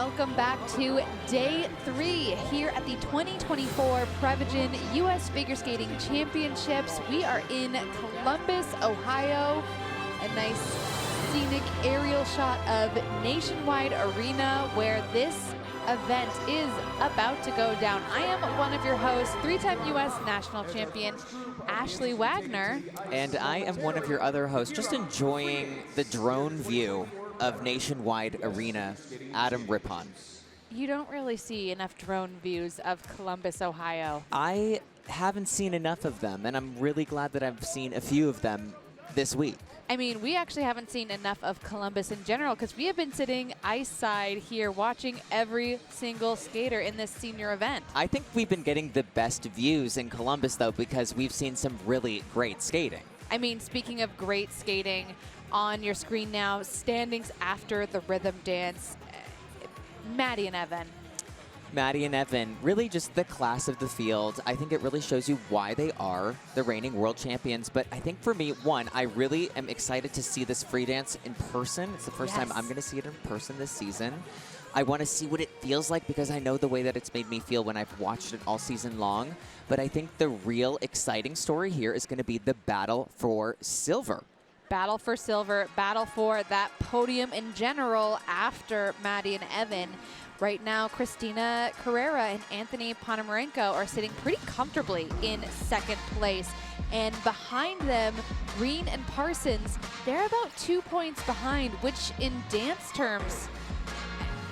welcome back to day 3 here at the 2024 Prevagen U.S. Figure Skating Championships. We are in Columbus, Ohio. A nice scenic aerial shot of Nationwide Arena where this event is about to go down. I am one of your hosts, 3-time U.S. national champion, Ashley Wagner. And I am one of your other hosts, just enjoying the drone view of Nationwide Arena, Adam Rippon. You don't really see enough drone views of Columbus, Ohio. I haven't seen enough of them, and I'm really glad that I've seen a few of them this week. I mean, we actually haven't seen enough of Columbus in general because we have been sitting ice side here watching every single skater in this senior event. I think we've been getting the best views in Columbus, though, because we've seen some really great skating. I mean, speaking of great skating, on your screen now, standings after the rhythm dance, Maddie and Evan. Maddie and Evan, really just the class of the field. I think it really shows you why they are the reigning world champions. But I think for me, one, I really am excited to see this free dance in person. It's the first time I'm going to see it in person this season. I want to see what it feels like because I know the way that it's made me feel when I've watched it all season long. But I think the real exciting story here is going to be the battle for silver. Battle for silver, battle for that podium in general after Maddie and Evan. Right now, Christina, Carreira, and Anthony Ponomarenko are sitting pretty comfortably in second place. And behind them, Green and Parsons, they're about 2 points behind, which in dance terms,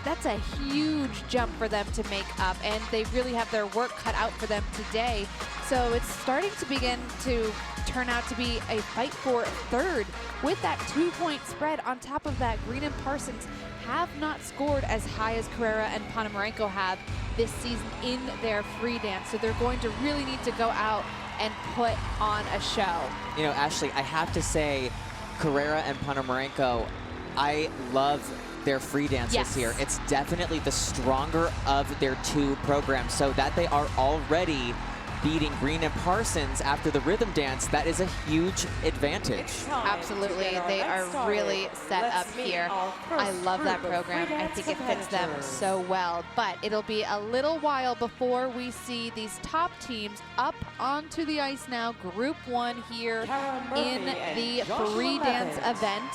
that's a huge jump for them to make up. And they really have their work cut out for them today. So it's starting to begin to turn out to be a fight for third with that 2-point spread. On top of that, Green and Parsons have not scored as high as Carreira and Ponomarenko have this season in their free dance. So they're going to really need to go out and put on a show. You know, Ashley, I have to say, Carreira and Ponomarenko, I love their free dance this year. It's definitely the stronger of their two programs, so that they are already beating Green and Parsons after the rhythm dance, that is a huge advantage. Absolutely, they are really set up here. I love that program. I think it fits them so well, but it'll be a little while before we see these top teams up onto the ice now. Group 1 here in the free dance event.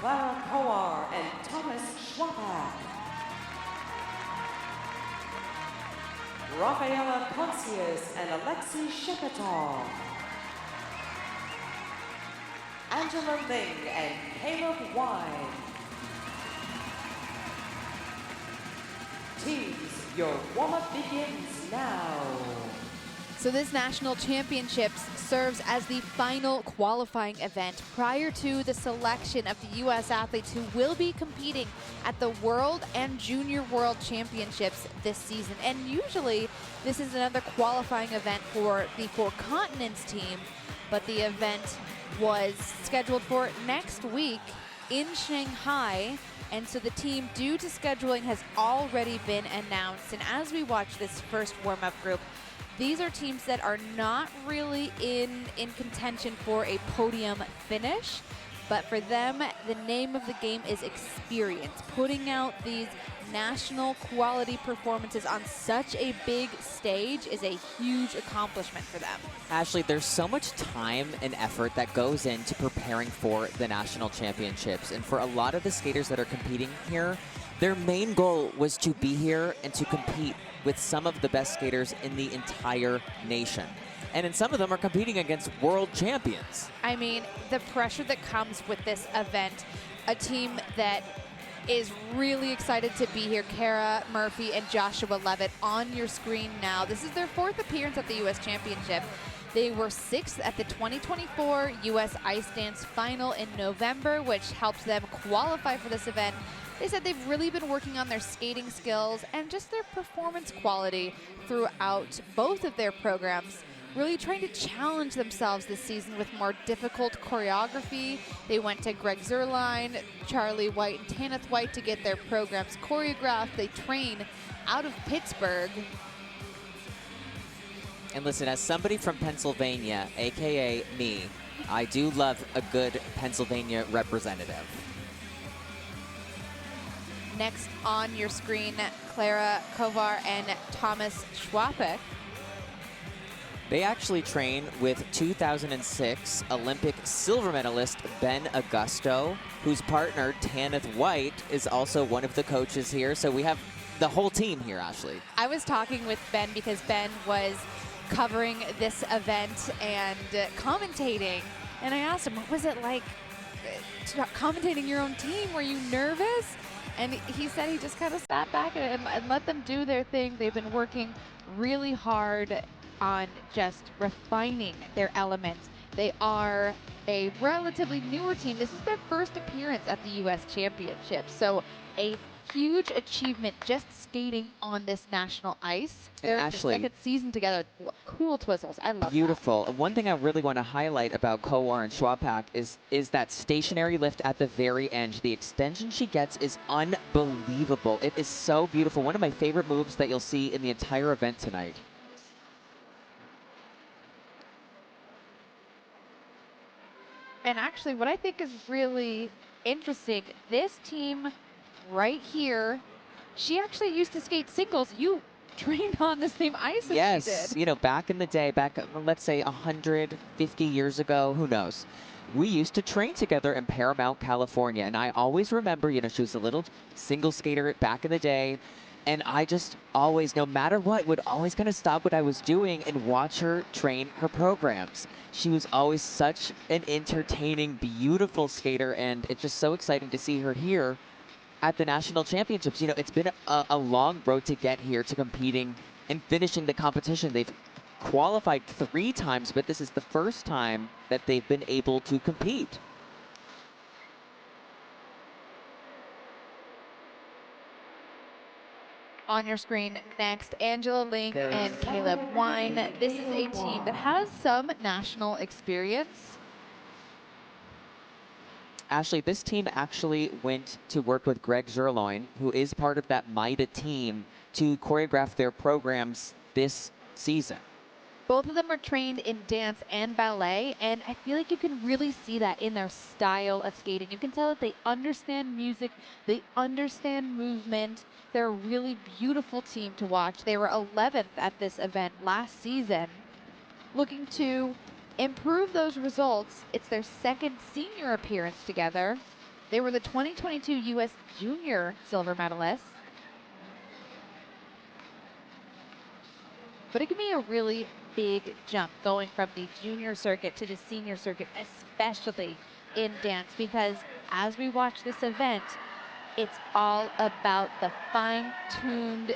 Kowar and Schwappach. Raffaella, Koncius and Alexey Shchepetov. Angela Ling and Wein. Teams, your warm-up begins now. So this national championships serves as the final qualifying event prior to the selection of the U.S. athletes who will be competing at the World and Junior World Championships this season. And usually this is another qualifying event for the Four Continents team, but the event was scheduled for next week in Shanghai. And so the team, due to scheduling, has already been announced. And as we watch this first warm-up group, these are teams that are not really in contention for a podium finish, but for them, the name of the game is experience. Putting out these national quality performances on such a big stage is a huge accomplishment for them. Ashley, there's so much time and effort that goes into preparing for the national championships. And for a lot of the skaters that are competing here, their main goal was to be here and to compete with some of the best skaters in the entire nation. And some of them are competing against world champions. I mean, the pressure that comes with this event, a team that is really excited to be here, Cara, Murphy, and Joshua Levitt on your screen now. This is their 4th appearance at the U.S. Championship. They were 6th at the 2024 U.S. Ice Dance Final in November, which helped them qualify for this event. They said they've really been working on their skating skills and just their performance quality throughout both of their programs, really trying to challenge themselves this season with more difficult choreography. They went to Greg Zerline, Charlie White, and Tanith White to get their programs choreographed. They train out of Pittsburgh. And listen, as somebody from Pennsylvania, AKA me, I do love a good Pennsylvania representative. Next on your screen, Klara, Kowar, and Thomas Schwappach. They actually train with 2006 Olympic silver medalist Ben Augusto, whose partner, Tanith White, is also one of the coaches here. So we have the whole team here, Ashley. I was talking with Ben because Ben was covering this event and commentating. And I asked him, what was it like commentating your own team? Were you nervous? And he said he just kind of sat back and let them do their thing. They've been working really hard on just refining their elements. They are a relatively newer team. This is their first appearance at the U.S. Championship. So a huge achievement just skating on this national ice. Their second season together. Cool twizzles. I love Beautiful. One thing I really want to highlight about Kowar and Schwappach is that stationary lift at the very end. The extension she gets is unbelievable. It is so beautiful. One of my favorite moves that you'll see in the entire event tonight. And actually, what I think is really interesting, this team right here, she actually used to skate singles. You trained on the same ice as she did. You know, back in the day, let's say 150 years ago, who knows? We used to train together in Paramount, California. And I always remember, you know, she was a little single skater back in the day. And I just always, no matter what, would always kind of stop what I was doing and watch her train her programs. She was always such an entertaining, beautiful skater, and it's just so exciting to see her here at the national championships. You know, it's been a long road to get here to competing and finishing the competition. They've qualified 3 times, but this is the first time that they've been able to compete. On your screen next, Angela Ling and Caleb Wein. This is a team that has some national experience. Ashley, this team actually went to work with Greg Zerloin, who is part of that MIDA team, to choreograph their programs this season. Both of them are trained in dance and ballet, and I feel like you can really see that in their style of skating. You can tell that they understand music, they understand movement. They're a really beautiful team to watch. They were 11th at this event last season. Looking to improve those results, it's their second senior appearance together. They were the 2022 U.S. Junior silver medalists. But it can be a really big jump going from the junior circuit to the senior circuit, especially in dance, because as we watch this event, it's all about the fine-tuned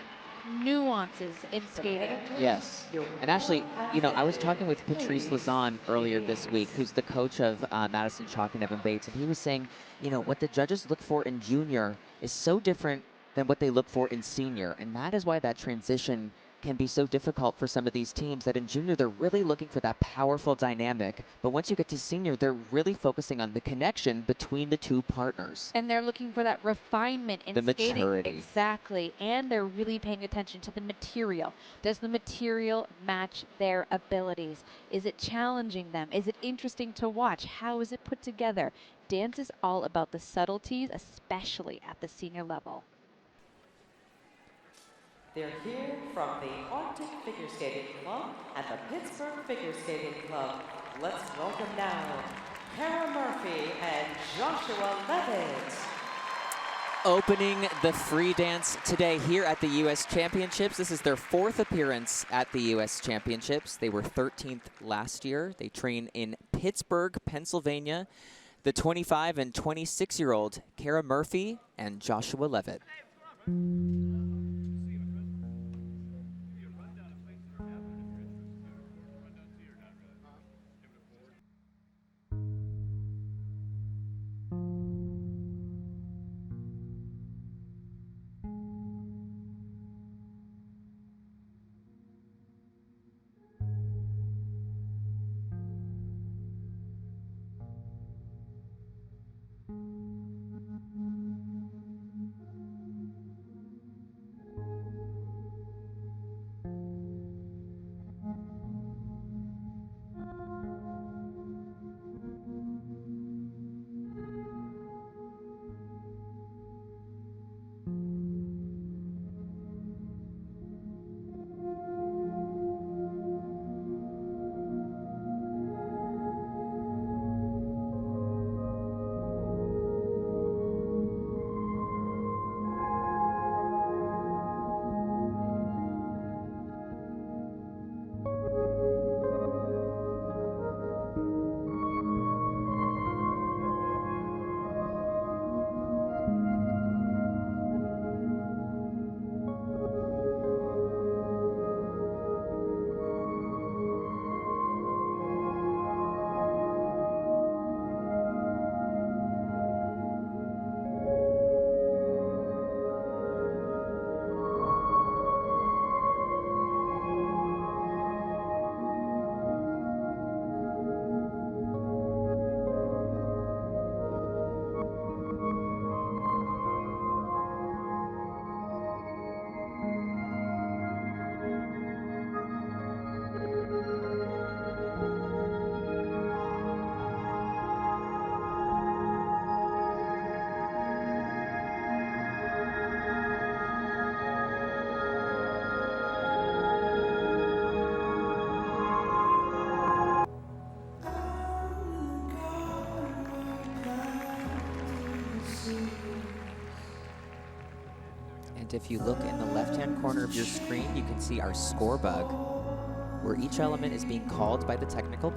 nuances in skating. Yes. And actually, you know, I was talking with Patrice Lazan earlier this week, who's the coach of Madison, Chock and Bates, and he was saying, you know, what the judges look for in junior is so different than what they look for in senior, and that is why that transition can be so difficult for some of these teams, that in junior they're really looking for that powerful dynamic, but once you get to senior, they're really focusing on the connection between the two partners. And they're looking for that refinement in the skating. Maturity. Exactly. And they're really paying attention to the material. Does the material match their abilities? Is it challenging them? Is it interesting to watch? How is it put together? Dance is all about the subtleties, especially at the senior level. They're here from the Arctic Figure Skating Club and the Pittsburgh Figure Skating Club. Let's welcome now Cara Murphy and Joshua Levitt. Opening the free dance today here at the U.S. Championships. This is their 4th appearance at the U.S. Championships. They were 13th last year. They train in Pittsburgh, Pennsylvania. The 25 and 26-year-old Cara Murphy and Joshua Levitt. And if you look in the left-hand corner of your screen, you can see our score bug, where each element is being called by the technical.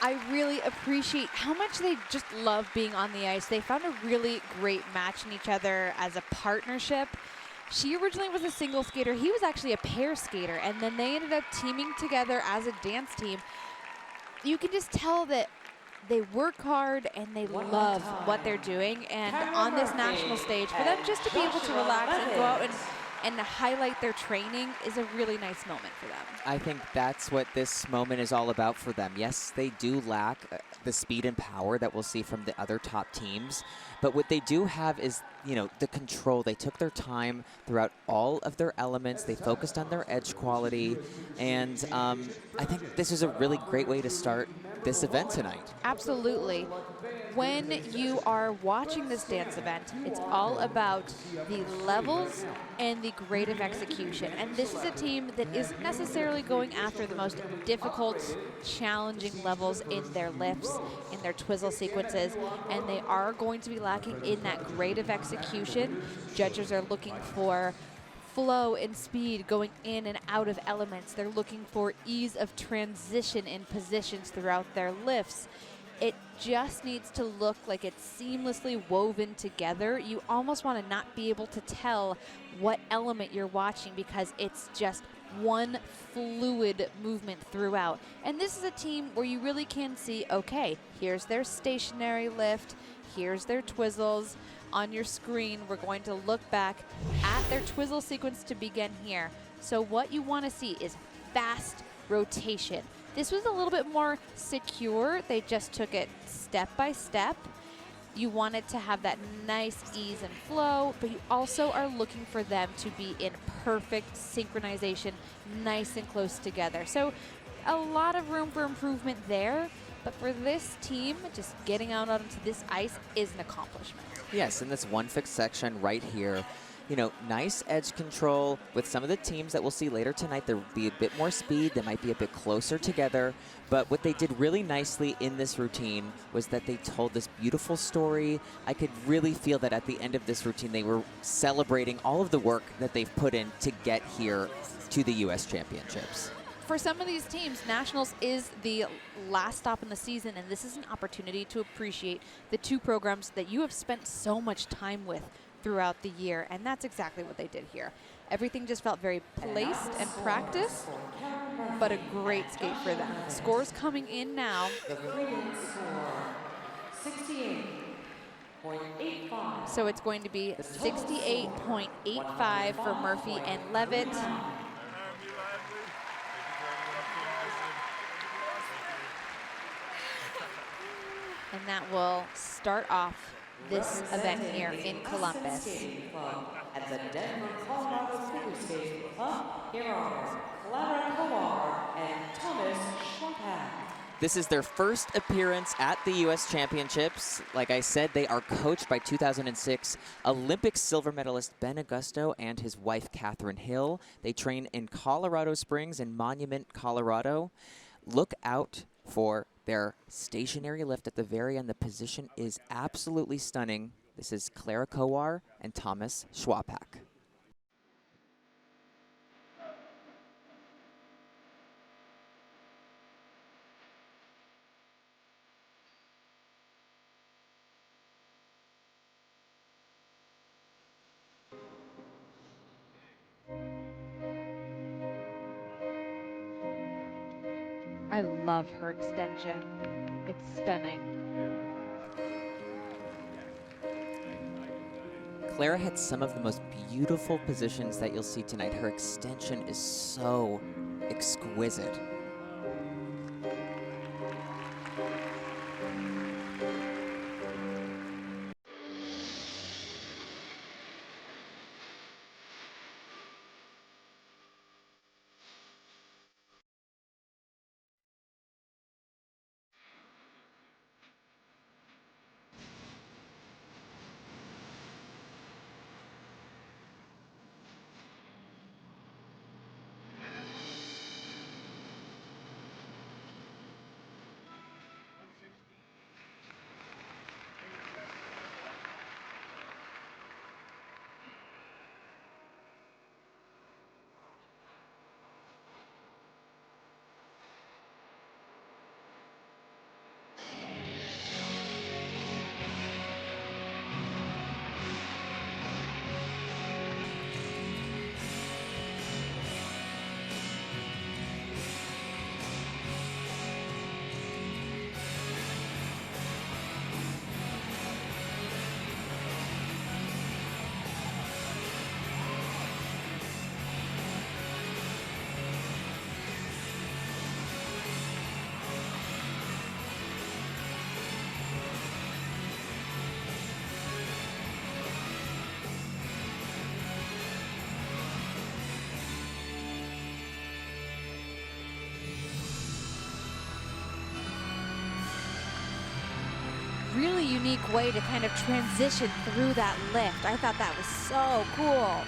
I really appreciate how much they just love being on the ice. They found a really great match in each other as a partnership. She originally was a single skater. He was actually a pair skater, and then they ended up teaming together as a dance team. You can just tell that they work hard and they love what they're doing. And on this national stage, for them just to be able to relax and go out and highlight their training is a really nice moment for them. I think that's what this moment is all about for them. Yes, they do lack the speed and power that we'll see from the other top teams, but what they do have is, you know, the control. They took their time throughout all of their elements. They focused on their edge quality, and I think this is a really great way to start this event tonight. Absolutely. When you are watching this dance event, it's all about the levels and the grade of execution. And this is a team that isn't necessarily going after the most difficult, challenging levels in their lifts, in their twizzle sequences, and they are going to be lacking in that grade of execution. Judges are looking for flow and speed going in and out of elements. They're looking for ease of transition in positions throughout their lifts. It just needs to look like it's seamlessly woven together. You almost want to not be able to tell what element you're watching because it's just one fluid movement throughout. And this is a team where you really can see, okay, here's their stationary lift, here's their twizzles. On your screen, we're going to look back at their twizzle sequence to begin here. So what you want to see is fast rotation. This was a little bit more secure. They just took it step by step. You want it to have that nice ease and flow, but you also are looking for them to be in perfect synchronization, nice and close together. So a lot of room for improvement there, but for this team, just getting out onto this ice is an accomplishment. Yes, in this one fixed section right here, you know, nice edge control. With some of the teams that we'll see later tonight, there'll be a bit more speed. They might be a bit closer together. But what they did really nicely in this routine was that they told this beautiful story. I could really feel that at the end of this routine, they were celebrating all of the work that they've put in to get here to the U.S. Championships. For some of these teams, Nationals is the last stop in the season, and this is an opportunity to appreciate the two programs that you have spent so much time with throughout the year, and that's exactly what they did here. Everything just felt very placed and practiced. but a great skate for them. Scores coming in now. The free dance score, 68.85. So it's going to be 68.85 for Murphy and Levitt. And that will start off this event here in Columbus. At the Denver, Colorado Figure Skating Club, here are Klara, Kowar and Schwappach. This is their first appearance at the U.S. Championships. Like I said, they are coached by 2006 Olympic silver medalist Ben Augusto and his wife, Catherine Hill. They train in Colorado Springs and Monument, Colorado. Look out for their stationary lift at the very end. The position is absolutely stunning. This is Klara Kowar and Schwappach. I love her extension. It's stunning. Klara had some of the most beautiful positions that you'll see tonight. Her extension is so exquisite. Really unique way to kind of transition through that lift. I thought that was so cool.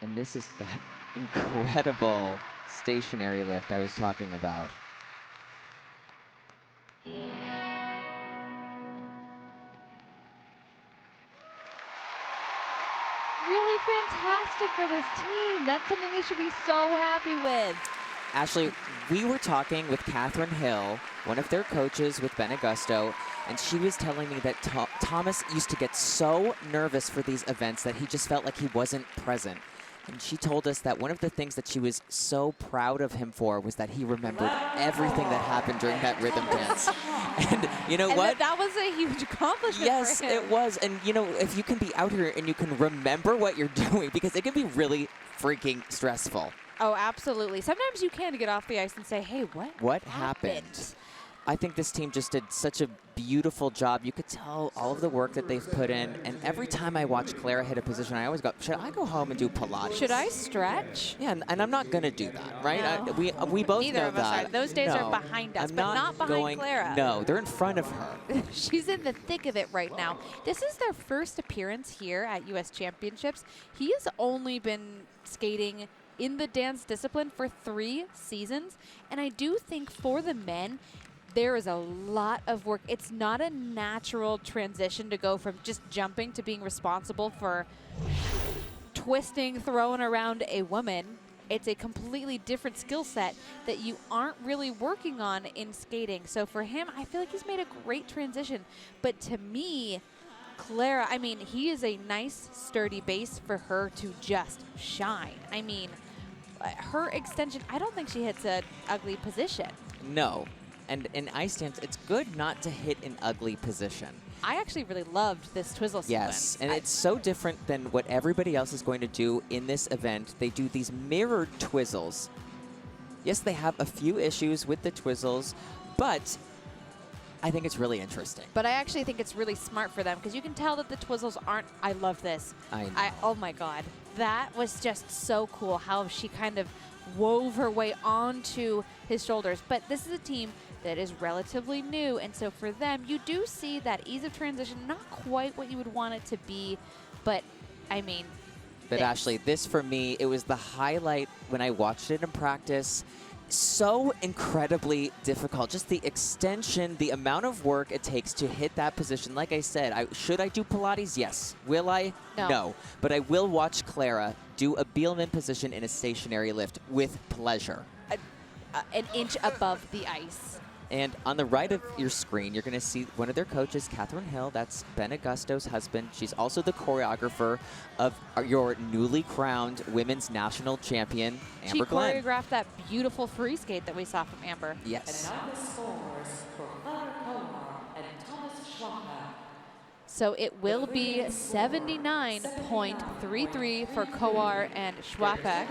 And this is that incredible stationary lift I was talking about. fantastic for this team. That's something they should be so happy with. Ashley, we were talking with Catherine Hill, one of their coaches with Ben Augusto, and she was telling me that Thomas used to get so nervous for these events that he just felt like he wasn't present. And she told us that one of the things that she was so proud of him for was that he remembered everything that happened during that rhythm dance. And you know what? That was a huge accomplishment Yes, for him. it was. And you know, if you can be out here and you can remember what you're doing, because it can be really freaking stressful. Oh, absolutely. Sometimes you can get off the ice and say, hey, what happened? I think this team just did such a beautiful job. You could tell all of the work that they've put in. And every time I watch Klara hit a position, I always go, should I go home and do Pilates? Should I stretch? Yeah, and I'm not going to do that, right? No. We both Neither know of us that. are. Those days are behind us, I'm but not behind Klara. No, they're in front of her. She's in the thick of it right now. This is their first appearance here at U.S. Championships. He has only been skating in the dance discipline for 3 seasons, and I do think for the men, there is a lot of work. It's not a natural transition to go from just jumping to being responsible for twisting, throwing around a woman. It's a completely different skill set that you aren't really working on in skating. So for him, I feel like he's made a great transition. But to me, Klara, I mean, he is a nice, sturdy base for her to just shine. I mean, her extension, I don't think she hits an ugly position. No. And in ice dance, it's good not to hit an ugly position. I actually really loved this twizzle sequence. Yes, and it's so different than what everybody else is going to do in this event. They do these mirrored twizzles. Yes, they have a few issues with the twizzles, but I think it's really interesting. But I actually think it's really smart for them because you can tell that the twizzles aren't, I love this. I know. Oh my God. That was just so cool how she kind of wove her way onto his shoulders. But this is a team that is relatively new, and so for them, you do see that ease of transition, not quite what you would want it to be, but I mean. But Ashley, this for me, it was the highlight when I watched it in practice. So incredibly difficult. Just the extension, the amount of work it takes to hit that position. Like I said, should I do Pilates? Yes. Will I? No. But I will watch Klara do a Bielman position in a stationary lift with pleasure. An inch above the ice. And on the right of your screen, you're going to see one of their coaches, Catherine Hill. That's Ben Augusto's husband. She's also the choreographer of your newly crowned women's national champion, Amber Glenn. She choreographed that beautiful free skate that we saw from Amber. Yes. And now the scores for Kowar and Schwappach. So it will be 79.33 for Kowar and Schwappach.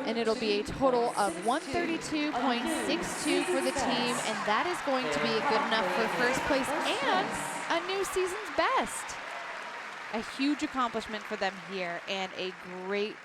And it'll be a total of 132.62 for the team, and that is going to be good enough for first place and a new season's best. A huge accomplishment for them here and a great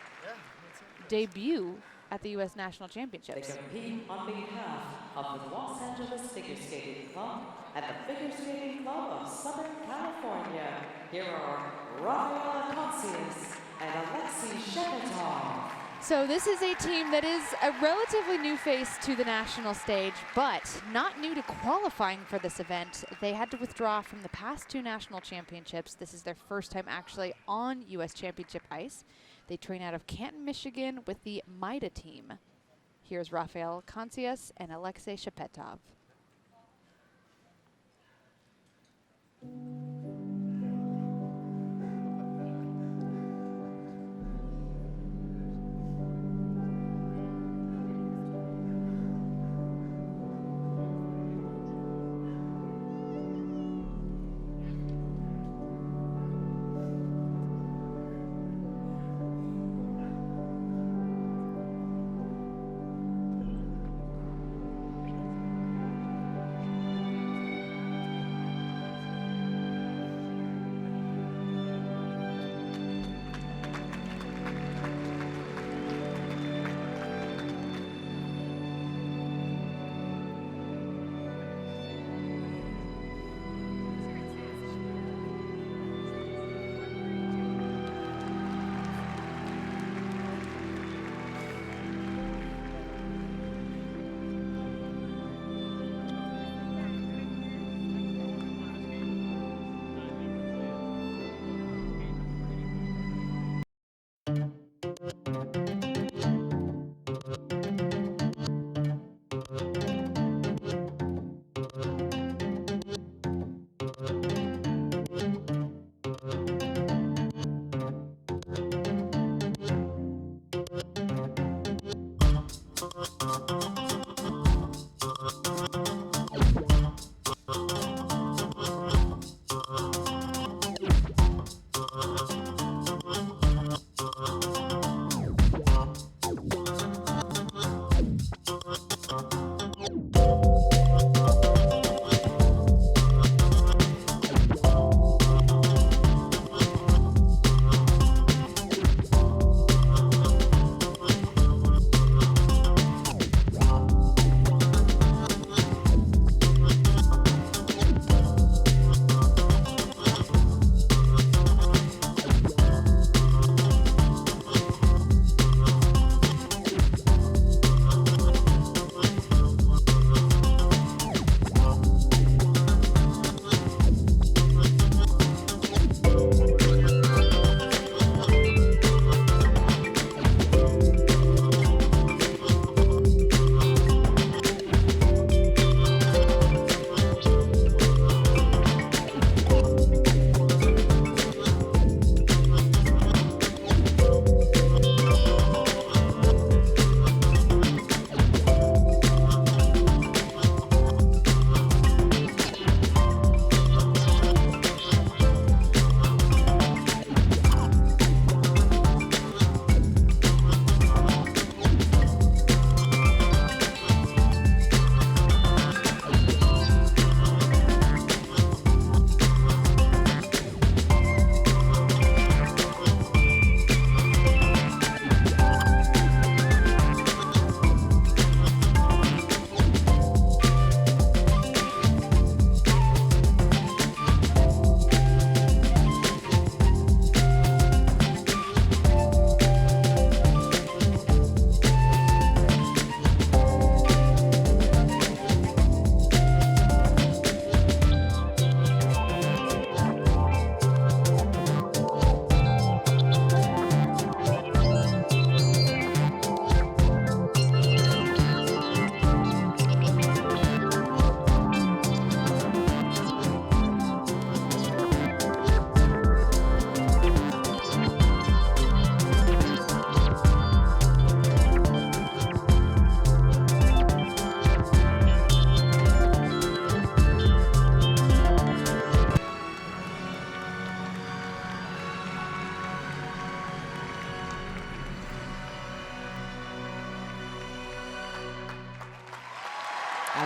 debut at the U.S. National Championships. They compete on behalf of the Los Angeles Figure Skating Club and the Figure Skating Club of Southern California. Here are Raffaella Koncius and Alexey Shchepetov. So this is a team that is a relatively new face to the national stage, but not new to qualifying for this event. They had to withdraw from the past 2 national championships. This is their first time actually on U.S. Championship ice. They train out of Canton, Michigan with the MIDA team. Here's Raffaella Koncius and Alexey Shchepetov.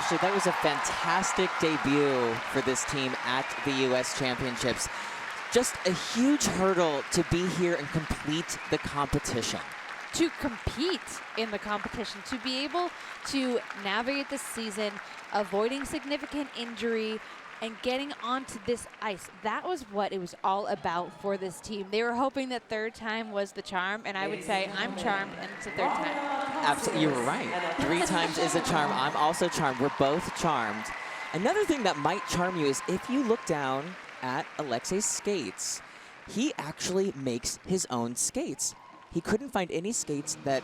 Ashley, that was a fantastic debut for this team at the U.S. Championships. Just a huge hurdle to be here and complete the competition. To compete in the competition, to be able to navigate the season, avoiding significant injury, and getting onto this ice. That was what it was all about for this team. They were hoping that third time was the charm, and I would say I'm charmed, and it's a third time. Absolutely, you were right. 3 times is a charm. I'm also charmed. We're both charmed. Another thing that might charm you is if you look down at Alexey's skates, he actually makes his own skates. He couldn't find any skates that,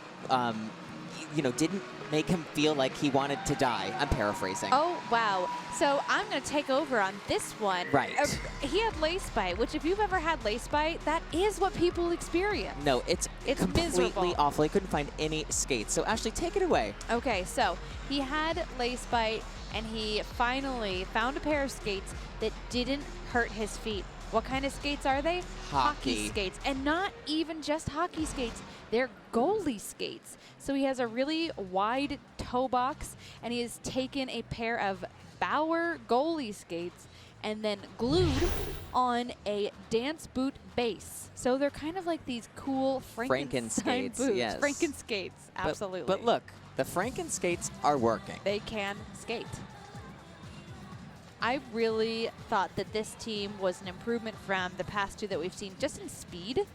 didn't make him feel like he wanted to die. I'm paraphrasing. Oh, wow. So I'm going to take over on this one. Right. He had lace bite, which if you've ever had lace bite, that is what people experience. No, it's completely miserable. awful. He couldn't find any skates. So Ashley, take it away. Okay, so he had lace bite, and he finally found a pair of skates that didn't hurt his feet. What kind of skates are they? Hockey skates. And not even just hockey skates. They're goalie skates. So he has a really wide toe box, and he has taken a pair of Bauer goalie skates and then glued on a dance boot base. So they're kind of like these cool Frankenstein Frankenskates, boots. yes. Frankenskates, absolutely. But look, the Frankenskates are working. They can skate. I really thought that this team was an improvement from the past 2 that we've seen just in speed.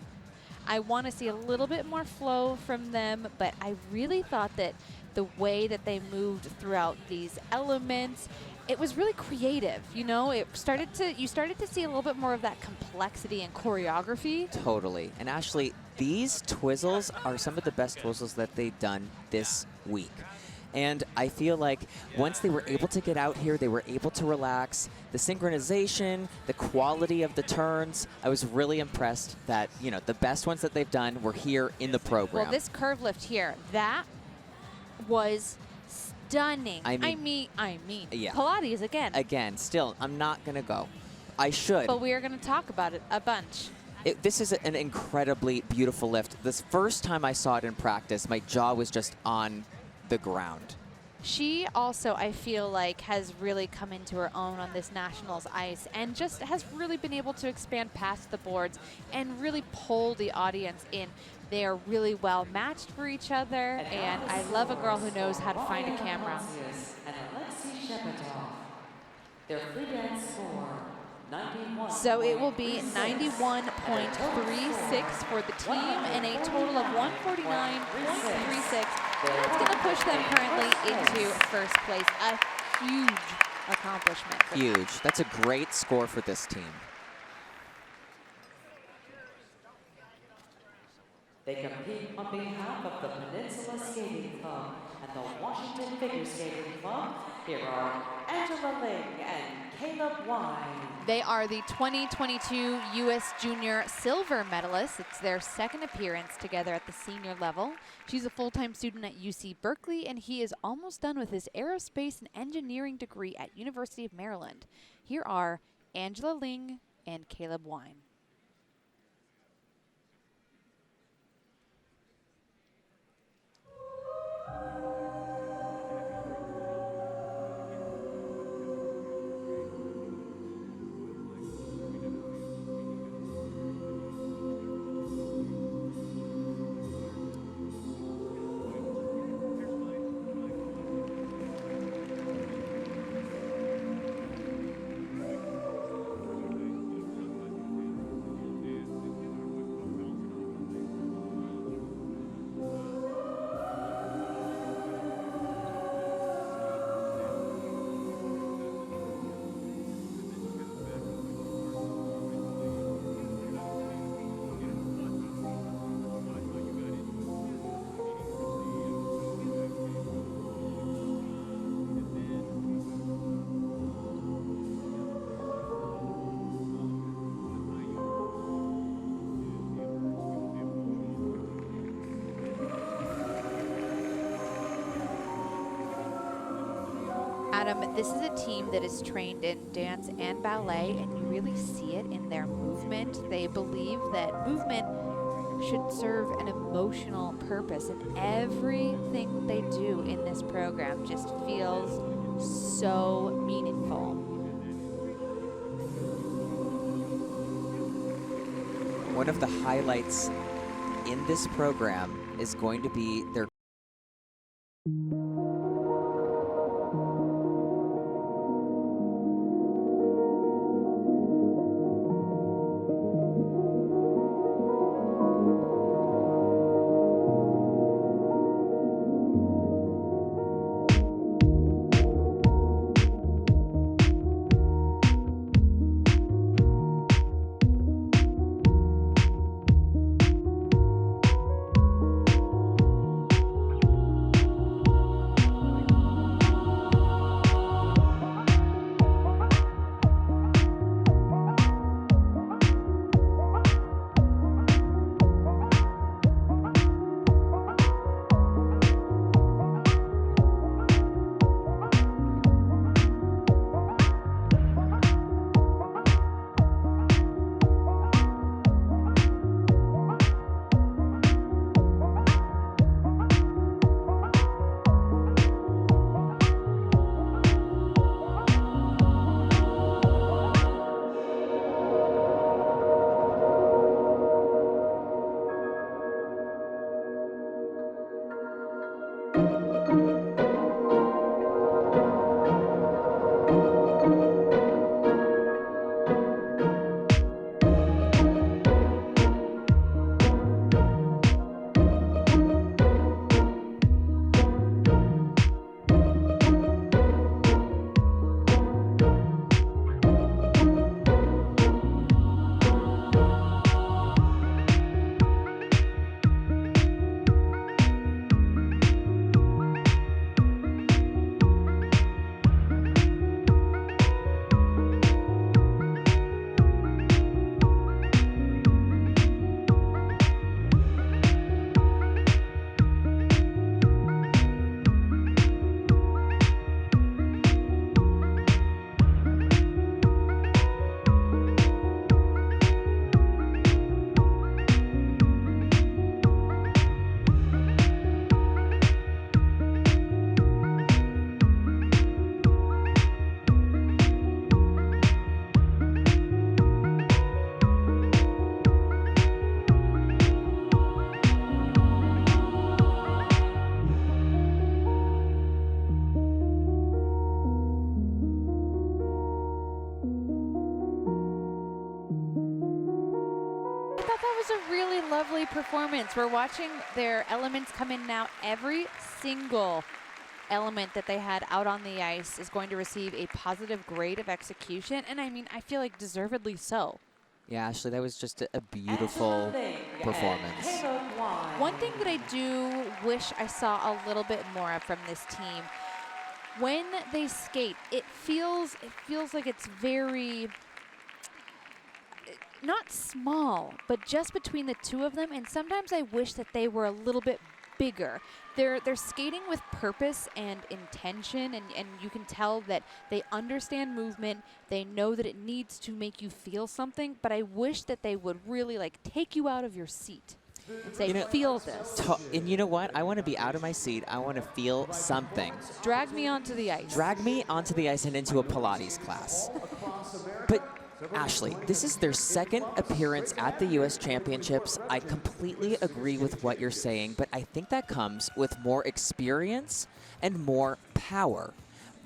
I want to see a little bit more flow from them, but I really thought that the way that they moved throughout these elements, it was really creative. You started to see a little bit more of that complexity and choreography. Totally. And Ashley, these twizzles are some of the best twizzles that they've done this week. And I feel like once they were able to get out here, they were able to relax. The synchronization, the quality of the turns, I was really impressed that, the best ones that they've done were here in the program. Well, this curve lift here, that was stunning. I mean, yeah. Pilates again. Again, still, I'm not going to go. I should. But we are going to talk about it a bunch. This is an incredibly beautiful lift. This first time I saw it in practice, my jaw was just on the ground. She also, I feel like, has really come into her own on this nationals ice and just has really been able to expand past the boards and really pull the audience in. They are really well matched for each other, and I love a girl who knows how to find a camera. Conus and Shapopov. Their free dance score, 91. So it will be 91.36 for the team and a total of 149.36. That's going to push them currently into first place. A huge accomplishment. Huge. That's a great score for this team. They compete on behalf of the Peninsula Skating Club and the Washington Figure Skating Club. Here are Angela Ling and Caleb Wein. They are the 2022 U.S. Junior Silver medalists. It's their second appearance together at the senior level. She's a full-time student at UC Berkeley, and he is almost done with his aerospace and engineering degree at University of Maryland. Here are Angela Ling and Caleb Wein. Adam, this is a team that is trained in dance and ballet, and you really see it in their movement. They believe that movement should serve an emotional purpose, and everything they do in this program just feels so meaningful. One of the highlights in this program is going to be their A really lovely performance. We're watching their elements come in now. Every single element that they had out on the ice is going to receive a positive grade of execution, and I mean, I feel like deservedly so. Yeah, Ashley, that was just a beautiful performance. One thing that I do wish I saw a little bit more of from this team, when they skate, it feels like it's very not small, but just between the two of them, and sometimes I wish that they were a little bit bigger. They're skating with purpose and intention, and you can tell that they understand movement. They know that it needs to make you feel something, but I wish that they would really like take you out of your seat and say, feel this. And you know what? I want to be out of my seat. I want to feel something. Drag me onto the ice. Drag me onto the ice and into a Pilates class. But Ashley, this is their second appearance at the U.S. Championships. I completely agree with what you're saying, but I think that comes with more experience and more power.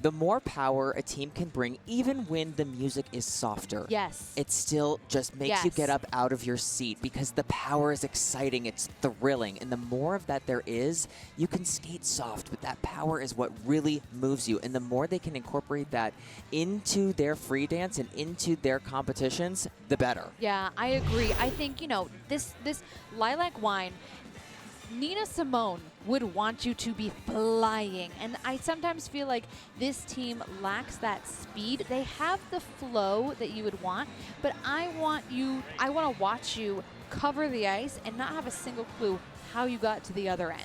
The more power a team can bring, even when the music is softer, yes, it still just makes you get up out of your seat because the power is exciting, it's thrilling, and the more of that there is, you can skate soft, but that power is what really moves you, and the more they can incorporate that into their free dance and into their competitions, the better. Yeah, I agree. I think, you know, this Lilac Wine, Nina Simone would want you to be flying, and I sometimes feel like this team lacks that speed. They have the flow that you would want, but I want to watch you cover the ice and not have a single clue how you got to the other end.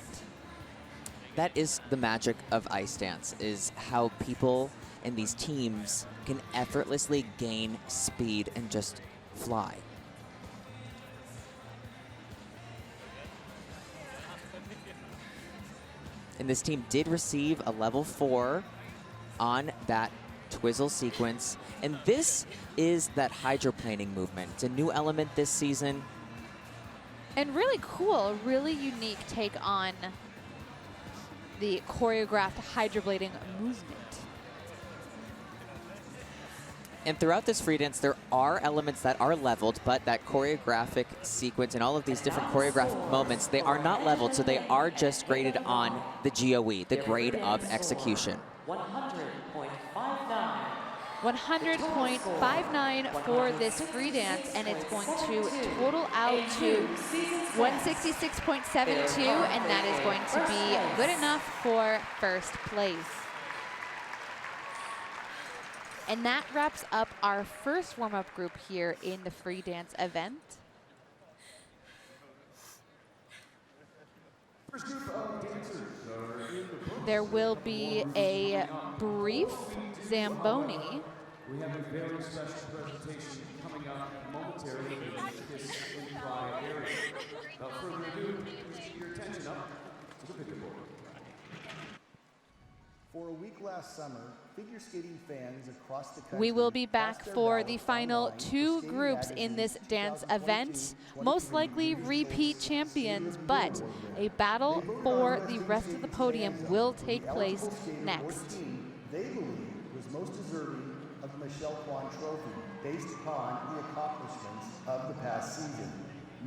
That is the magic of ice dance, is how people and these teams can effortlessly gain speed and just fly. And this team did receive a level 4 on that twizzle sequence. And this is that hydroplaning movement. It's a new element this season. And really cool, really unique take on the choreographed hydroblading movement. And throughout this free dance, there are elements that are leveled, but that choreographic sequence and all of these different choreographic moments, they are not leveled, so they are just graded on the GOE, the grade of execution. 100.59 for this free dance, and it's going to total out to 166.72, and that is going to be good enough for first place. And that wraps up our first warm-up group here in the free dance event. There will be a brief Zamboni. We have a very special presentation coming up momentarily in this in-fly area. Without further ado, please keep your attention up to the picture board. For a week last summer, figure skating fans across the country. We will be back for the final two groups in this dance event. Most likely repeat champions, but a battle for the rest of the podium will take place next. They believe was most deserving of the Michelle Kwan Trophy based upon the accomplishments of the past season.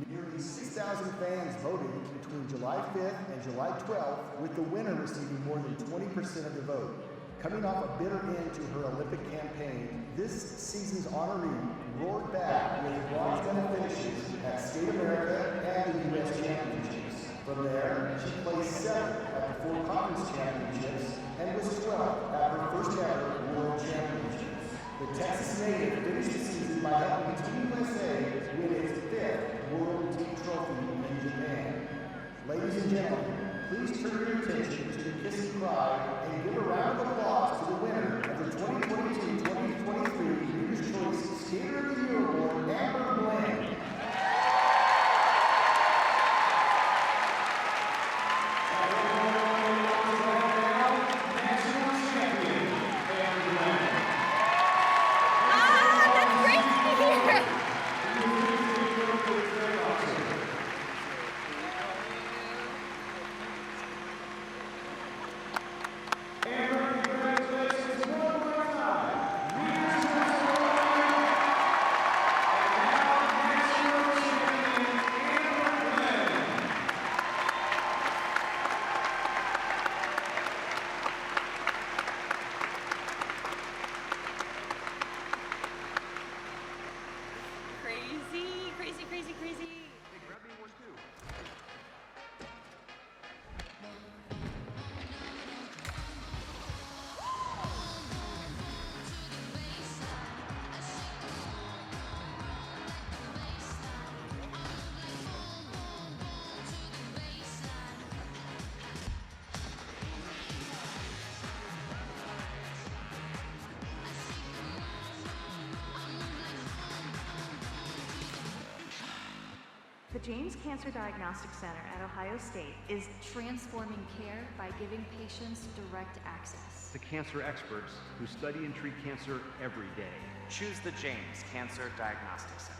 Nearly 6,000 fans voted between July 5th and July 12th, with the winner receiving more than 20% of the vote. Coming off a bitter end to her Olympic campaign, this season's honoree roared back with bronze medal finishes at Skate America and the U.S. Championships. From there, she placed 7th at the Four Conference Championships and was 12th at her first ever World Championships. The Texas native finished the season by helping Team USA win its 5th World Team Trophy in Japan. Ladies and gentlemen, please turn your attention to the kiss and cry and give a round of applause to the winner of the 2022-2023 Reader's Choice Skater of the Year Award, Amber Bland. The James Cancer Diagnostic Center at Ohio State is transforming care by giving patients direct access. The cancer experts who study and treat cancer every day. Choose the James Cancer Diagnostic Center.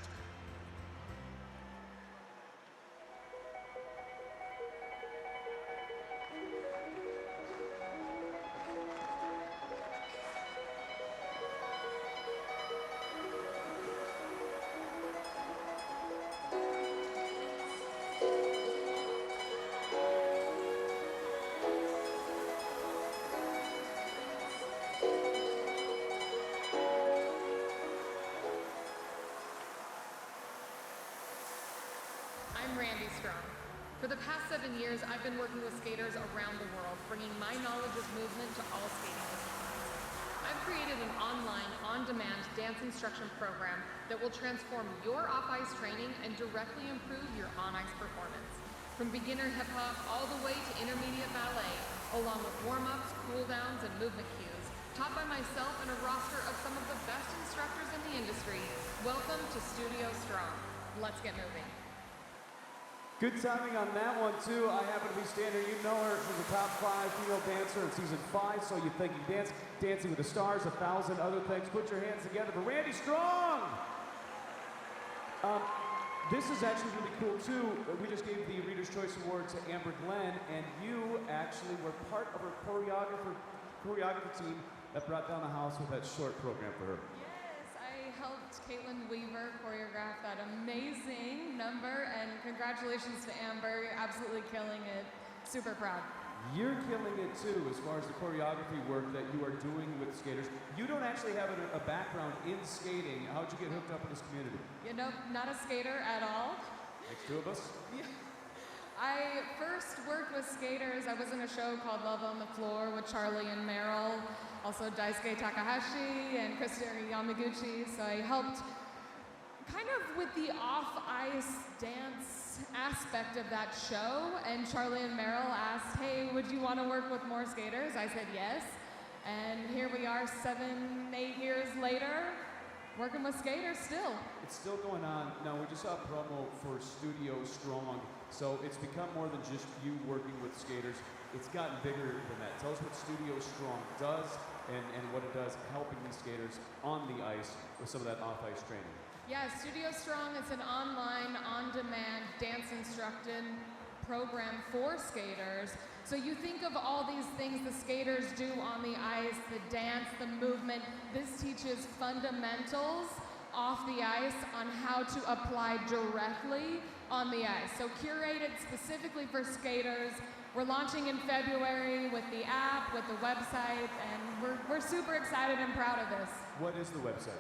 For the past 7 years, I've been working with skaters around the world, bringing my knowledge of movement to all skating disciplines. I've created an online, on-demand dance instruction program that will transform your off-ice training and directly improve your on-ice performance. From beginner hip-hop all the way to intermediate ballet, along with warm-ups, cool-downs, and movement cues, taught by myself and a roster of some of the best instructors in the industry. Welcome to Studio Strong. Let's get moving. Good timing on that one, too. I happen to be standing, you know her, she's a top 5 female dancer in season 5, So You Think You Dance, Dancing with the Stars, 1,000 other things. Put your hands together for Randy Strong! This is actually really cool, too. We just gave the Reader's Choice Award to Amber Glenn, and you actually were part of her choreography team that brought down the house with that short program for her. I helped Caitlin Weaver choreograph that amazing number, and congratulations to Amber. You're absolutely killing it. Super proud. You're killing it too, as far as the choreography work that you are doing with skaters. You don't actually have a background in skating. How'd you get hooked up in this community? You know, not a skater at all. Next two of us? Yeah. I first worked with skaters. I was in a show called Love on the Floor with Charlie and Meryl, also Daisuke Takahashi and Christina Yamaguchi. So I helped kind of with the off-ice dance aspect of that show. And Charlie and Meryl asked, hey, would you want to work with more skaters? I said yes. And here we are 7, 8 years later, working with skaters still. It's still going on. Now, we just saw a promo for Studio Strong. So it's become more than just you working with skaters. It's gotten bigger than that. Tell us what Studio Strong does and what it does helping these skaters on the ice with some of that off-ice training. Yeah, Studio Strong is an online, on-demand dance instruction program for skaters. So you think of all these things the skaters do on the ice, the dance, the movement. This teaches fundamentals off the ice on how to apply directly on the ice. So curated specifically for skaters. We're launching in February with the app, with the website, and we're super excited and proud of this. What is the website?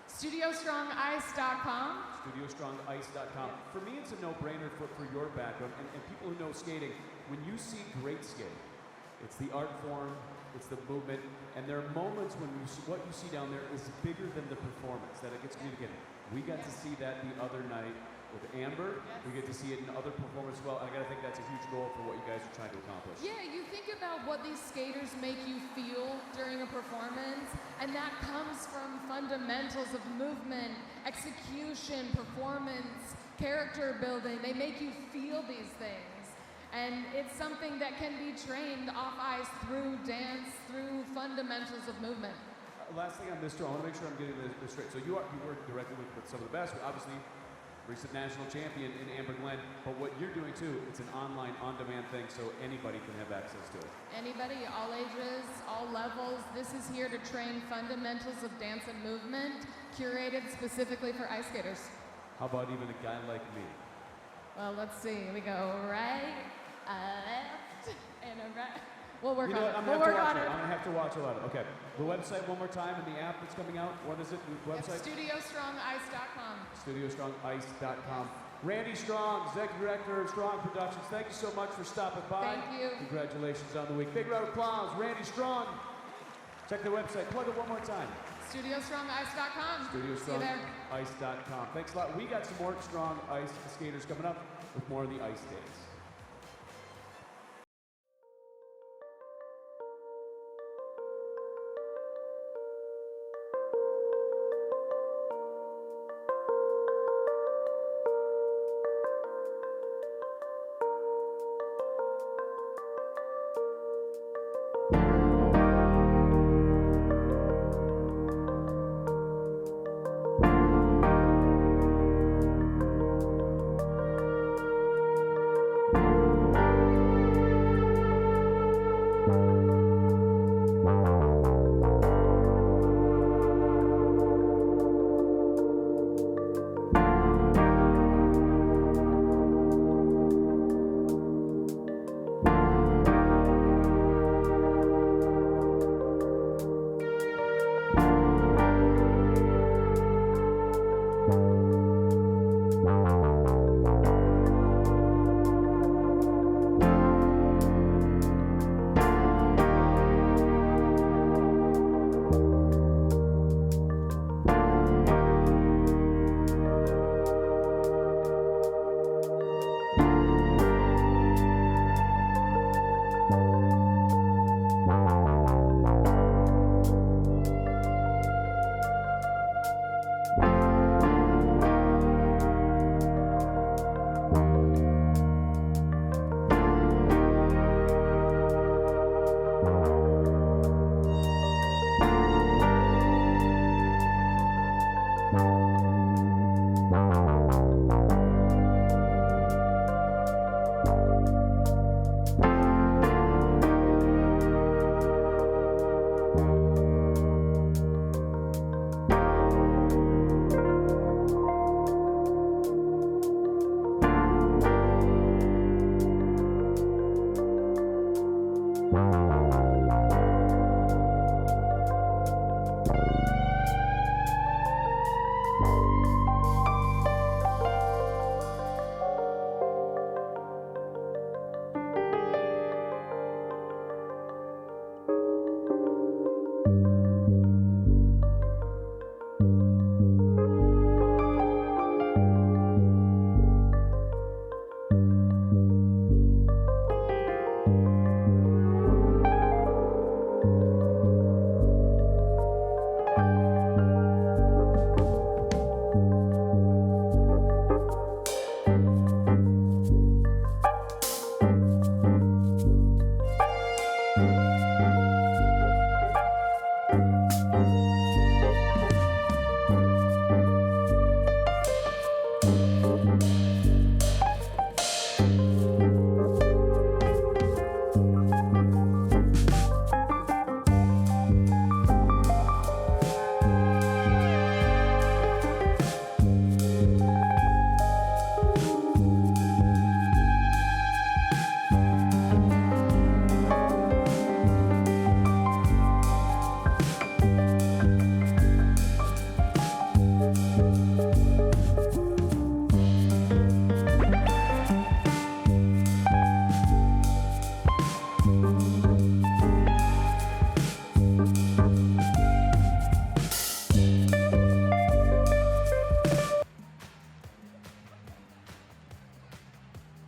StudioStrongIce.com. StudioStrongIce.com. For me, it's a no-brainer for your background and people who know skating. When you see great skating, it's the art form, it's the movement, and there are moments when what you see down there is bigger than the performance, that it gets communicated. We got to see that the other night with Amber. We get to see it in other performances as well. And I gotta think that's a huge goal for what you guys are trying to accomplish. Yeah, you think about what these skaters make you feel during a performance, and that comes from fundamentals of movement, execution, performance, character building. They make you feel these things. And it's something that can be trained off ice through dance, through fundamentals of movement. Last thing on this, Joe, I want to make sure I'm getting this straight. So you work directly with some of the best, obviously recent national champion in Amber Glenn, but what you're doing too, it's an online, on-demand thing, so anybody can have access to it. Anybody, all ages, all levels. This is here to train fundamentals of dance and movement, curated specifically for ice skaters. How about even a guy like me? Well, let's see. We go right, a left, and a right. We'll work on it. We'll work on it. I'm going to have to watch a lot of it. Okay. The website one more time and the app that's coming out. What is it? The website? StudioStrongIce.com. StudioStrongIce.com. Randy Strong, Executive Director of Strong Productions. Thank you so much for stopping by. Thank you. Congratulations on the week. Big round of applause. Randy Strong. Check the website. Plug it one more time. StudioStrongIce.com. StudioStrongIce.com. Thanks a lot. We got some more Strong Ice skaters coming up with more of the Ice Days.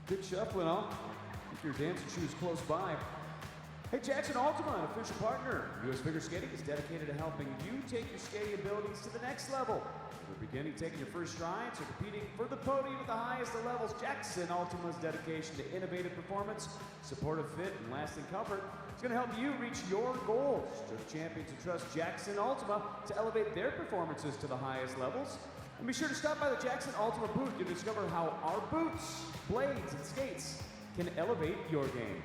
Good shuffling, huh? Keep your dancing shoes close by. Hey, Jackson Ultima, an official partner. U.S. Figure Skating is dedicated to helping you take your skating abilities to the next level. Whether beginning taking your first strides or competing for the podium at the highest of levels, Jackson Ultima's dedication to innovative performance, supportive fit, and lasting comfort is going to help you reach your goals. Just champions who trust Jackson Ultima to elevate their performances to the highest levels. And be sure to stop by the Jackson Ultima booth to discover how our boots, blades, and skates can elevate your game.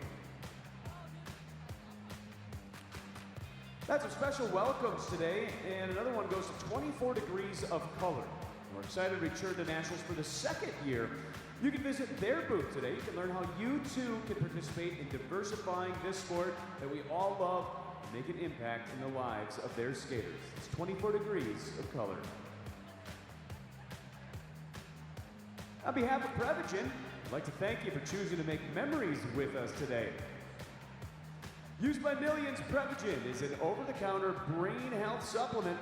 That's some special welcomes today, and another one goes to 24 Degrees of Color. We're excited to return to Nationals for the second year. You can visit their booth today. You can learn how you too can participate in diversifying this sport that we all love and make an impact in the lives of their skaters. It's 24 Degrees of Color. On behalf of Prevagen, I'd like to thank you for choosing to make memories with us today. Used by millions, Prevagen is an over-the-counter brain health supplement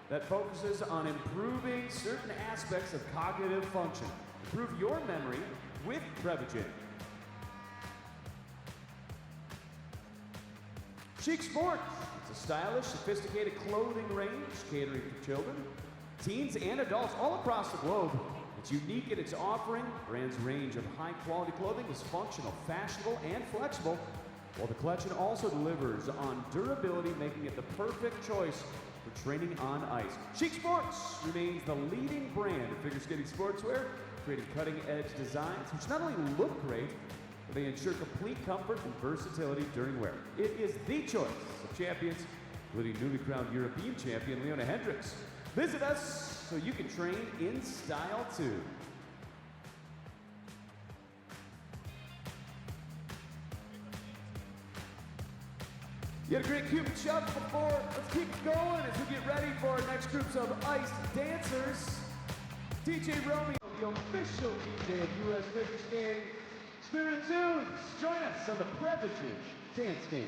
that focuses on improving certain aspects of cognitive function. Improve your memory with Prevagen. Chic Sports. It's a stylish, sophisticated clothing range catering for children, teens, and adults all across the globe. It's unique in its offering. The brand's range of high-quality clothing is functional, fashionable, and flexible, while the collection also delivers on durability, making it the perfect choice for training on ice. Chic Sports remains the leading brand of figure skating sportswear, creating cutting-edge designs which not only look great, but they ensure complete comfort and versatility during wear. It is the choice of champions, including newly crowned European champion Leona Hendricks. Visit us so you can train in style too. You had a great Cupid shuffle before. Let's keep it going as we get ready for our next groups of ice dancers. DJ Romeo, the official DJ of U.S. Figure Skating. Spirit Tunes, join us on the Prevagen Dance Game.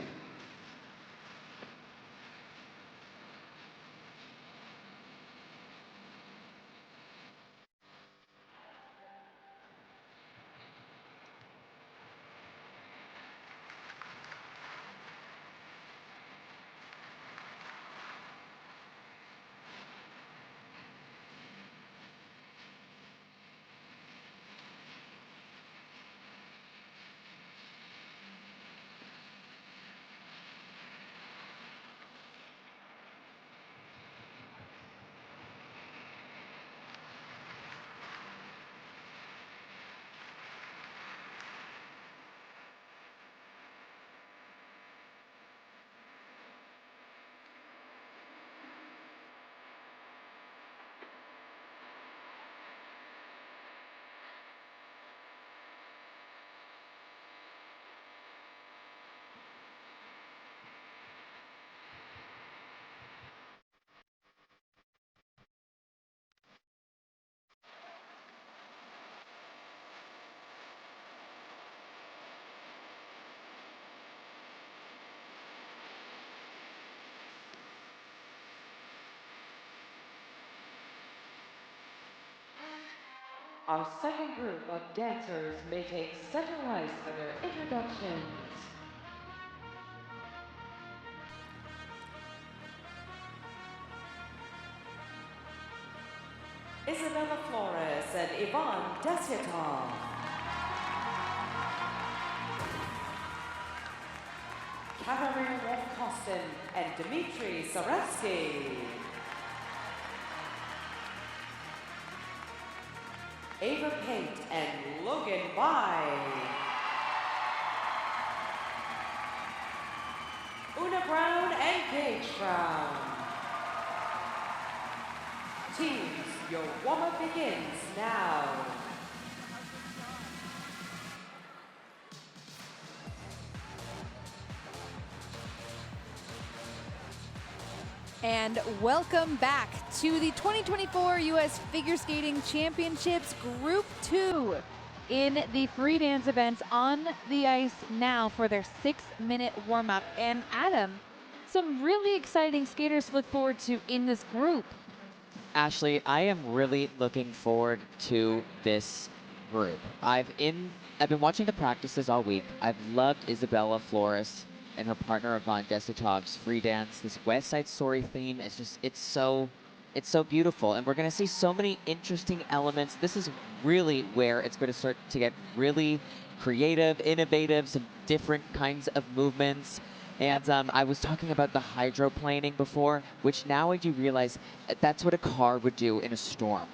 Our second group of dancers may take center ice for their introductions. Isabella Flores and Desyatov. Carreira and Wolfkostin and Dimitry Tsarevski. Pate and Logan. Oona Brown and Gage Brown. Teams, your warm-up begins now. And welcome back to the 2024 U.S. Figure Skating Championships Group 2 in the free dance events on the ice now for their 6-minute warm-up. And Adam, some really exciting skaters to look forward to in this group. Ashley, I am really looking forward to this group. I've been watching the practices all week. I've loved Isabella, Flores, and her partner Paate and Desyatov's free dance. This West Side Story theme is just, it's so beautiful. And we're going to see so many interesting elements. This is really where it's going to start to get really creative, innovative, some different kinds of movements. And I was talking about the hydroplaning before, which now I do realize that's what a car would do in a storm.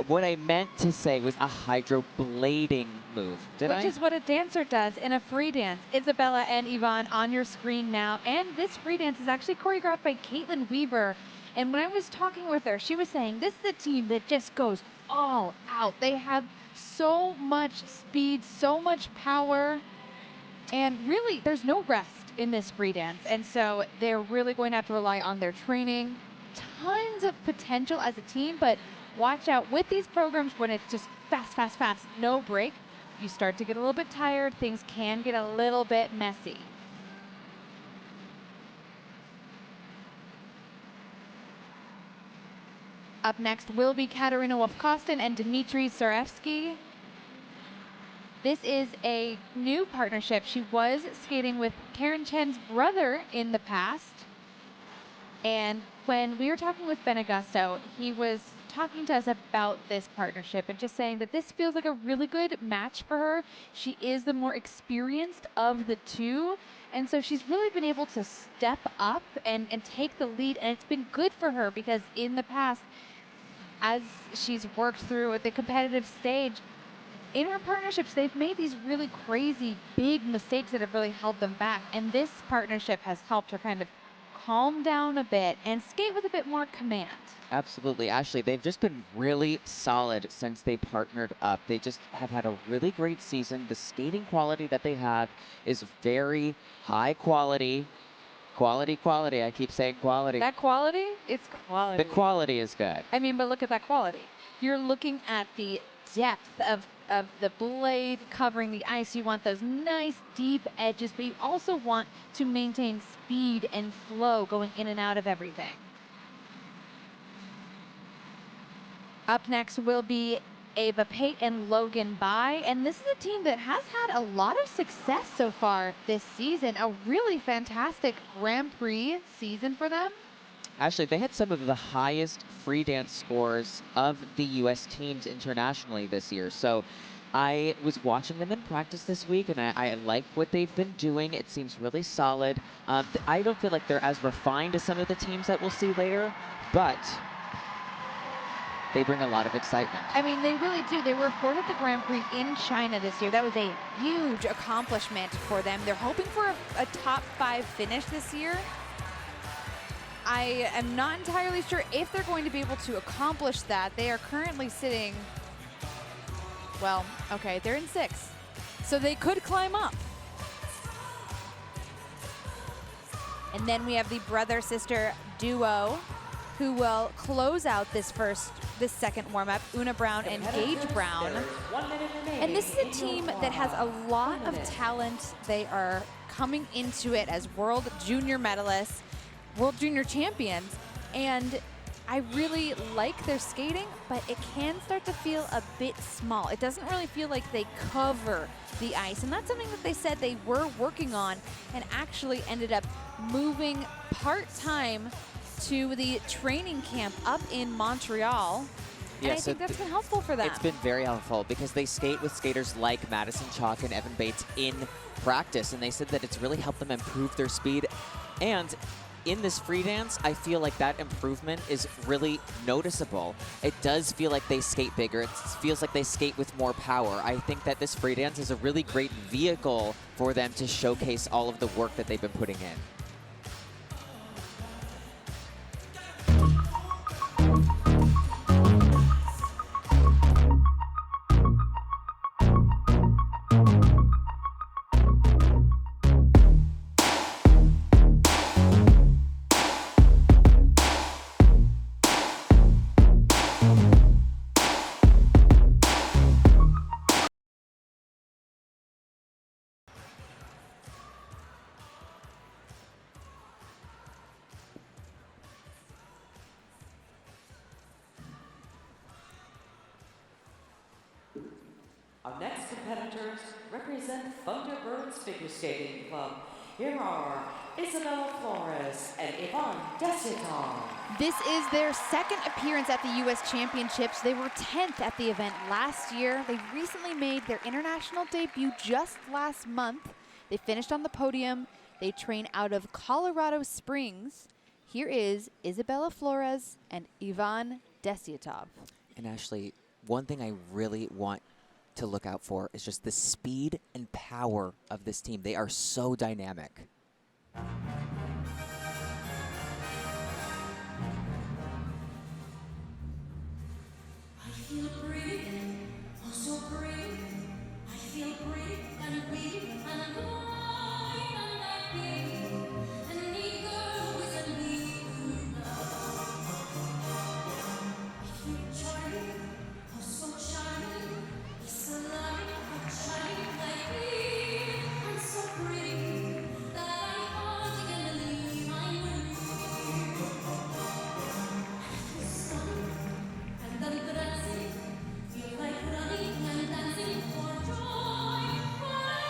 What I meant to say was a hydroblading move. Which is what a dancer does in a free dance. Isabella and Yvonne on your screen now. And this free dance is actually choreographed by Caitlin Weaver. And when I was talking with her, she was saying this is a team that just goes all out. They have so much speed, so much power. And really, there's no rest in this free dance. And so they're really going to have to rely on their training. Tons of potential as a team, but watch out with these programs when it's just fast, fast, fast, no break. You start to get a little bit tired. Things can get a little bit messy. Up next will be Katarina Wolfkostin and Dimitry Tsarevski. This is a new partnership. She was skating with Karen Chen's brother in the past. And when we were talking with Ben Augusto, he was talking to us about this partnership and just saying that this feels like a really good match for her. She is the more experienced of the two. And so she's really been able to step up and take the lead. And it's been good for her because in the past, as she's worked through at the competitive stage, in her partnerships, they've made these really crazy, big mistakes that have really held them back. And this partnership has helped her kind of calm down a bit and skate with a bit more command. Absolutely. Ashley, they've just been really solid since they partnered up. They just have had a really great season. The skating quality that they have is very high quality. Quality. I keep saying quality. That quality? It's quality. The quality is good. I mean, but look at that quality. You're looking at the depth of the blade covering the ice. You want those nice deep edges, but you also want to maintain speed and flow going in and out of everything. Up next will be Ava Pate and Logan Bye, and this is a team that has had a lot of success so far this season. A really fantastic Grand Prix season for them. Actually, they had some of the highest free dance scores of the U.S. teams internationally this year. So I was watching them in practice this week, and I like what they've been doing. It seems really solid. I don't feel like they're as refined as some of the teams that we'll see later, but they bring a lot of excitement. I mean, they really do. They were fourth at the Grand Prix in China this year. That was a huge accomplishment for them. They're hoping for a top 5 finish this year. I am not entirely sure if they're going to be able to accomplish that. They are currently sitting, well, okay, they're in 6th. So they could climb up. And then we have the brother-sister duo who will close out this second warm-up, Oona Brown and Gage Brown. And this is a team that has a lot of talent. They are coming into it as world junior medalists, world junior champions, and I really like their skating, but it can start to feel a bit small. It doesn't really feel like they cover the ice, and that's something that they said they were working on and actually ended up moving part-time to the training camp up in Montreal. And I think that's been helpful for them. It's been very helpful because they skate with skaters like Madison, Chock, and Evan Bates in practice, and they said that it's really helped them improve their speed. And in this free dance, I feel like that improvement is really noticeable. It does feel like they skate bigger. It feels like they skate with more power. I think that this free dance is a really great vehicle for them to showcase all of the work that they've been putting in. Our next competitors represent Thunderbirds Figure Skating Club. Here are Isabella Flores and Desyatov. This is their second appearance at the U.S. Championships. They were 10th at the event last year. They recently made their international debut just last month. They finished on the podium. They train out of Colorado Springs. Here is Isabella Flores and Desyatov. And Ashley, one thing I really want to look out for is just the speed and power of this team. They are so dynamic. I feel brave, oh so brave. I feel brave and weak and blind and I feel an eagle with a lead now. I feel charming, oh so charming. It's alive and shining like me. I'm so pretty that I hardly can believe I'm with you. I feel stunning and then dancing. Feel like running and dancing for joy. But I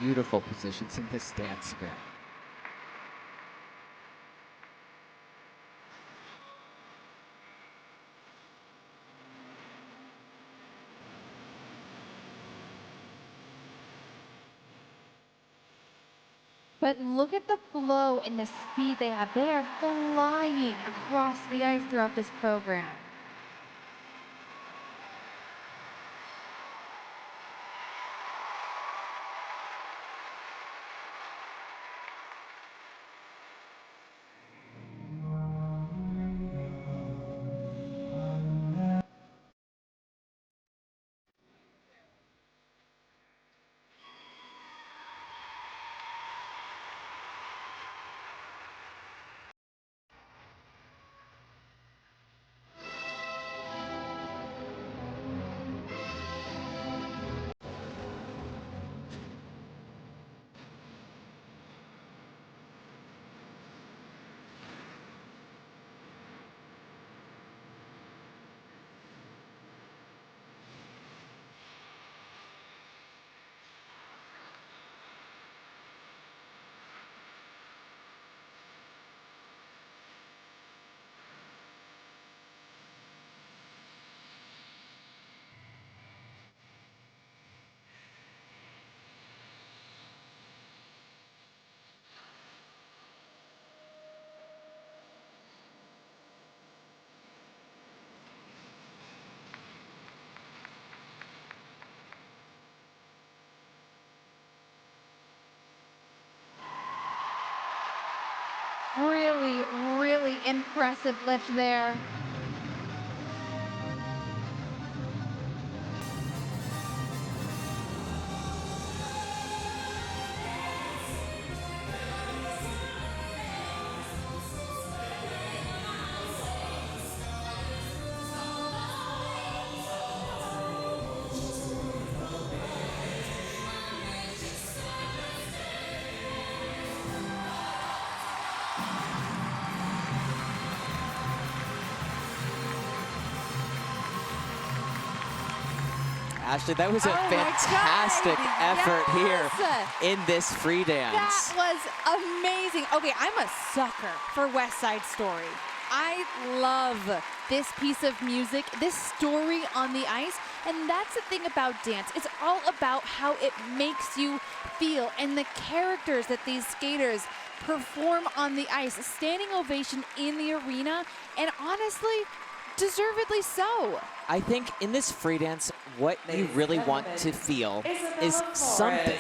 Beautiful positions in this dance spin. But look at the flow and the speed they have. They are flying across the ice throughout this program. Really, really impressive lift there. Ashley, that was a fantastic effort here in this free dance. That was amazing. Okay, I'm a sucker for West Side Story. I love this piece of music, this story on the ice. And that's the thing about dance. It's all about how it makes you feel and the characters that these skaters perform on the ice. A standing ovation in the arena, and honestly, deservedly so. I think in this free dance, what you really want to feel is something.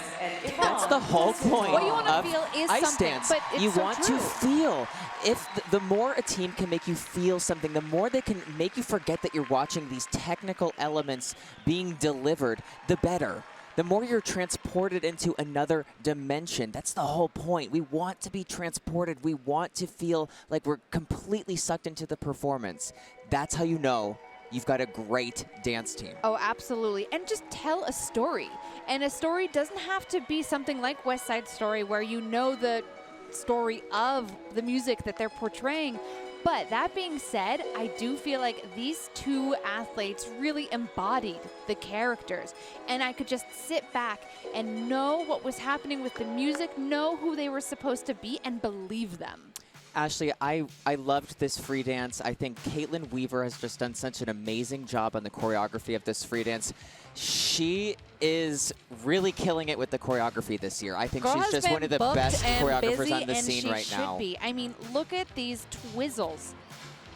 That's the whole point What you want to of feel is ice something, dance. but it's You so want true. to feel. If the more a team can make you feel something, the more they can make you forget that you're watching these technical elements being delivered, the better. The more you're transported into another dimension. That's the whole point. We want to be transported. We want to feel like we're completely sucked into the performance. That's how you know you've got a great dance team. Oh, absolutely. And just tell a story. And a story doesn't have to be something like West Side Story where you know the story of the music that they're portraying. But that being said, I do feel like these two athletes really embodied the characters. And I could just sit back and know what was happening with the music, know who they were supposed to be, and believe them. Ashley, I loved this free dance. I think Caitlin Weaver has just done such an amazing job on the choreography of this free dance. She is really killing it with the choreography this year. I think Girl she's has just been one of the booked best and choreographers busy, on the and scene she right should now. be. I mean, look at these twizzles.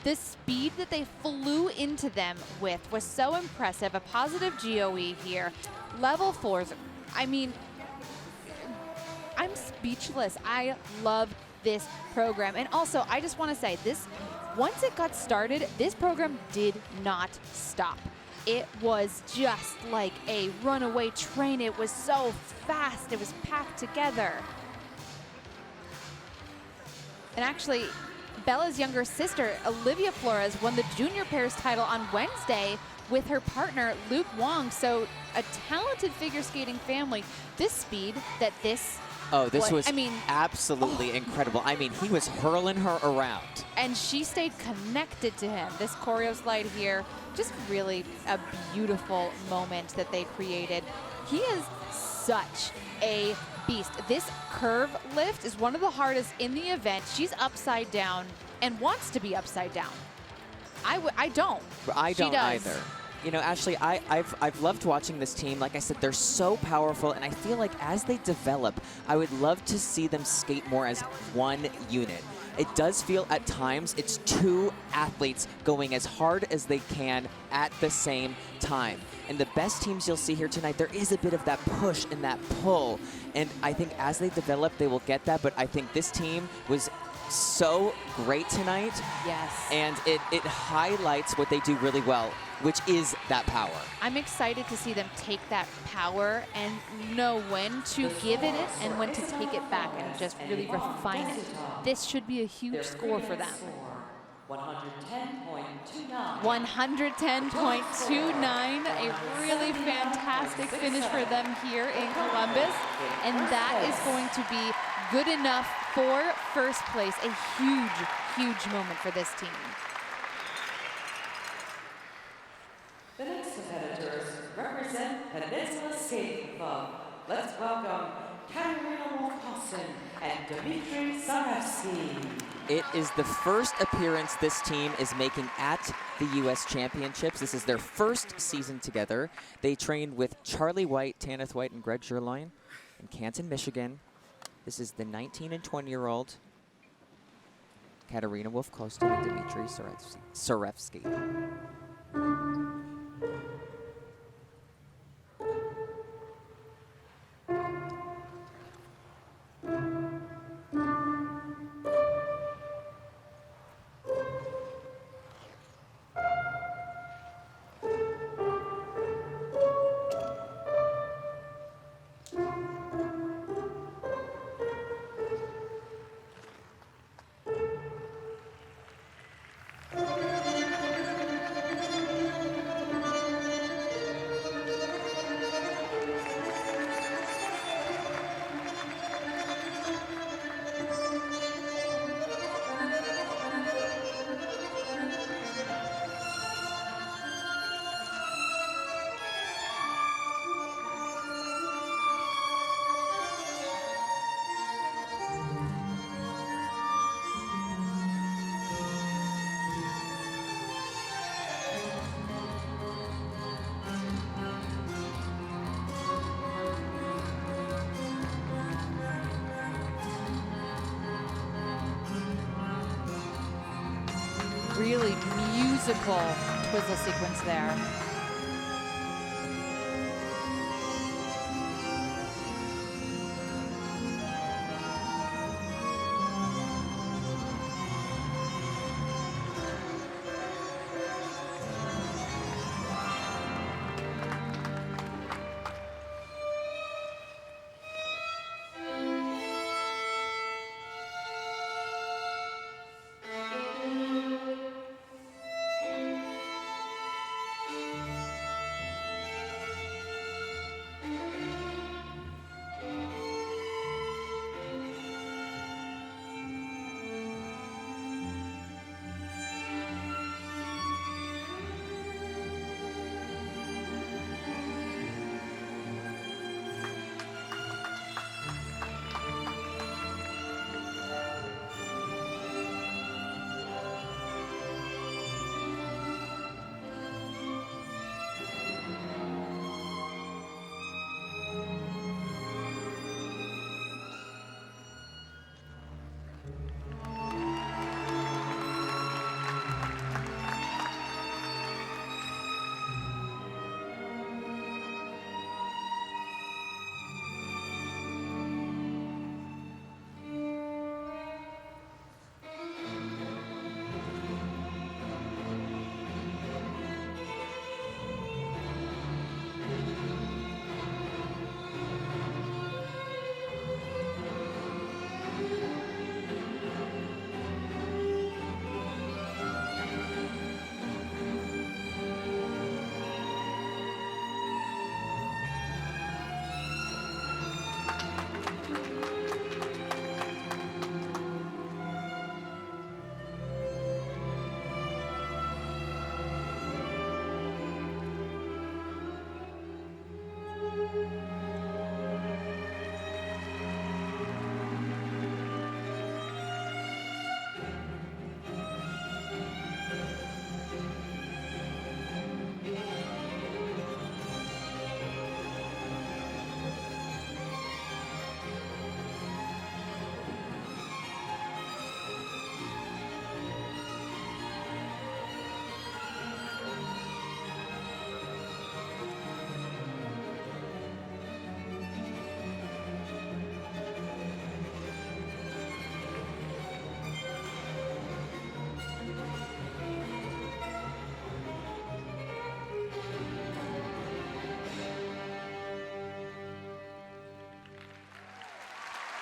The speed that they flew into them with was so impressive. A positive GOE here. Level 4s. I mean, I'm speechless. I love this program. And also, I just want to say this, once it got started, this program did not stop. It was just like a runaway train. It was so fast. It was packed together. And actually, Bella's younger sister, Olivia Flores, won the junior pairs title on Wednesday with her partner, Luke Wong. So a talented figure skating family. This speed that this Oh, this was I mean, absolutely incredible. I mean, he was hurling her around. and she stayed connected to him. This choreo slide here, just really a beautiful moment that they created. He is such a beast. This curve lift is one of the hardest in the event. She's upside down and wants to be upside down. I don't. I She don't does. either. You know, Ashley, I've loved watching this team. Like I said, they're so powerful, and I feel like as they develop, I would love to see them skate more as one unit. It does feel at times it's two athletes going as hard as they can at the same time. And the best teams you'll see here tonight, there is a bit of that push and that pull. And I think as they develop, they will get that. But I think this team was so great tonight. Yes. And it highlights what they do really well, which is that power. I'm excited to see them take that power and know when to give it and when to take it back and just really refine it. This should be a huge score for them. 110.29. 110.29, a really fantastic finish for them here in Columbus. And that is going to be good enough for first place. A huge, huge moment for this team. The next competitors represent Peninsula Skating Club. Let's welcome Katarina Wolfkostin and Dimitry Tsarevski. It is the first appearance this team is making at the U.S. Championships. This is their first season together. They trained with Charlie White, Tanith White, and Greg Sherloin in Canton, Michigan. This is the 19 and 20-year-old Katarina Wolfkostin and Dimitry Tsarevski. really musical twizzle sequence there.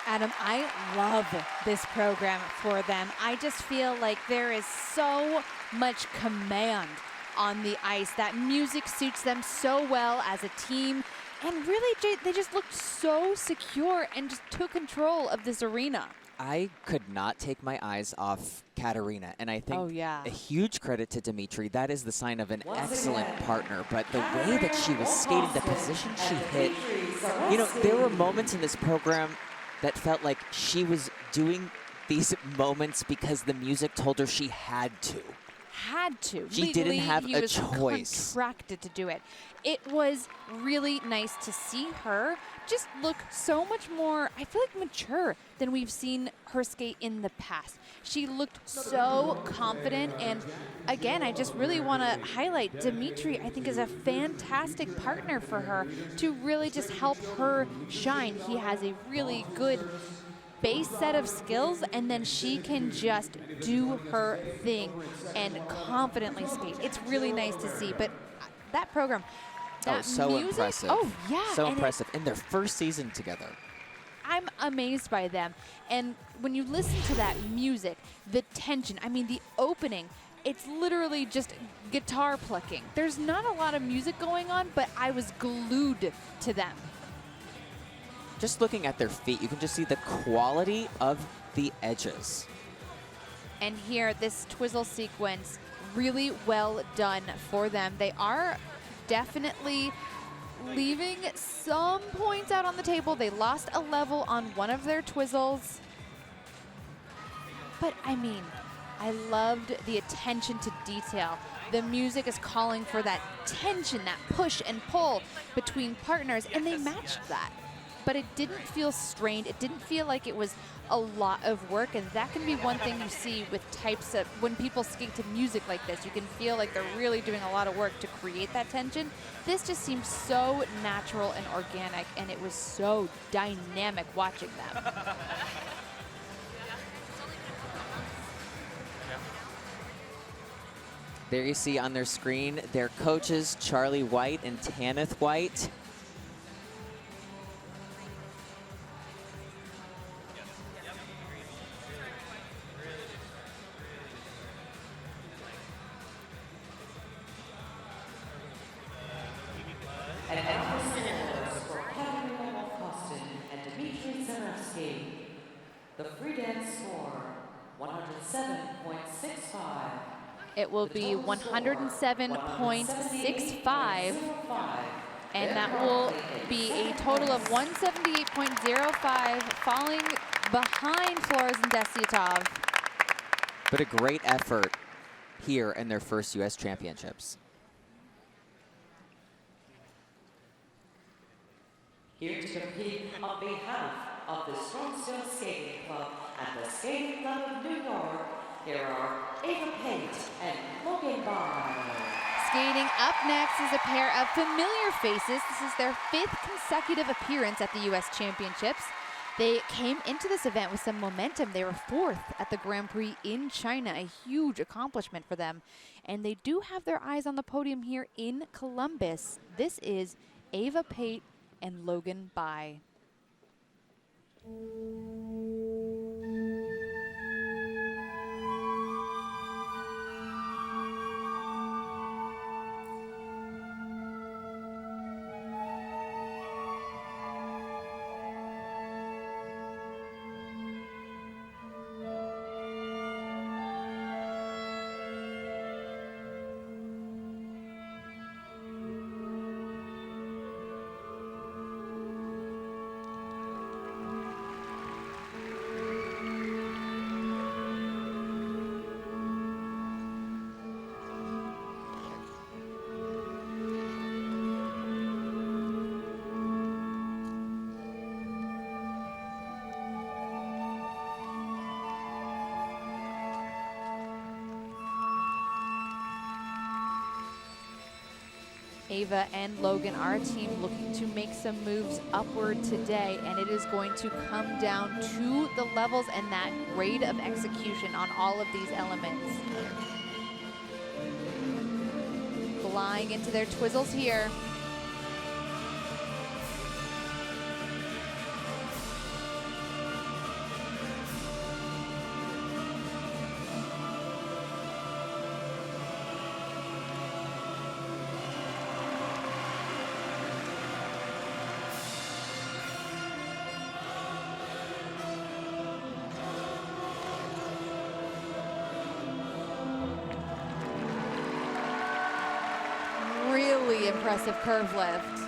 Adam, I love this program for them. I just feel like there is so much command on the ice. That music suits them so well as a team. And really, they just looked so secure and just took control of this arena. I could not take my eyes off Katarina, and I think a huge credit to Dimitry. That is the sign of an excellent partner, but the way that she was skating, the position she hit, you know, there were moments in this program that felt like she was doing these moments because the music told her she had to. Had to. She didn't have a choice. Contracted to do it. It was really nice to see her just look so much more, I feel like, mature than we've seen her skate in the past. She looked so confident, and again, I just really want to highlight Dimitry, I think, is a fantastic partner for her to really just help her shine. He has a really good base set of skills, and then she can just do her thing and confidently skate. It's really nice to see, but that program, that so music, impressive. Oh, yeah. So impressive. In their first season together. I'm amazed by them. And when you listen to that music, the tension, I mean, the opening, it's literally just guitar plucking. There's not a lot of music going on, but I was glued to them. Just looking at their feet, you can just see the quality of the edges. And here, this twizzle sequence, really well done for them. They are definitely leaving some points out on the table. They lost a level on one of their twizzles. But I mean, I loved the attention to detail. The music is calling for that tension, that push and pull between partners, and they matched that. but it didn't feel strained. It didn't feel like it was a lot of work, and that can be one thing you see with types of, when people skate to music like this, you can feel like they're really doing a lot of work to create that tension. This just seemed so natural and organic, and it was so dynamic watching them. There you see on their screen their coaches, Charlie White and Tanith White. And now the scores for Wolfkostin and Dimitry Tsarevski. The free dance score, 107.65. It will be 107.65, and that will be a total of 178.05, falling behind Flores and Desyatov. But a great effort here in their first U.S. championships. Here to compete on behalf of the Strongsville Skating Club and the Skating Club of New York, here are Ava Pate and Logan Bye. Skating up next is a pair of familiar faces. This is their 5th consecutive appearance at the U.S. Championships. They came into this event with some momentum. They were 4th at the Grand Prix in China, a huge accomplishment for them. And they do have their eyes on the podium here in Columbus. This is Ava Pate and Logan Bye. Ava and Logan are a team looking to make some moves upward today, and it is going to come down to the levels and that grade of execution on all of these elements. Flying into their twizzles here. Really impressive curve lift.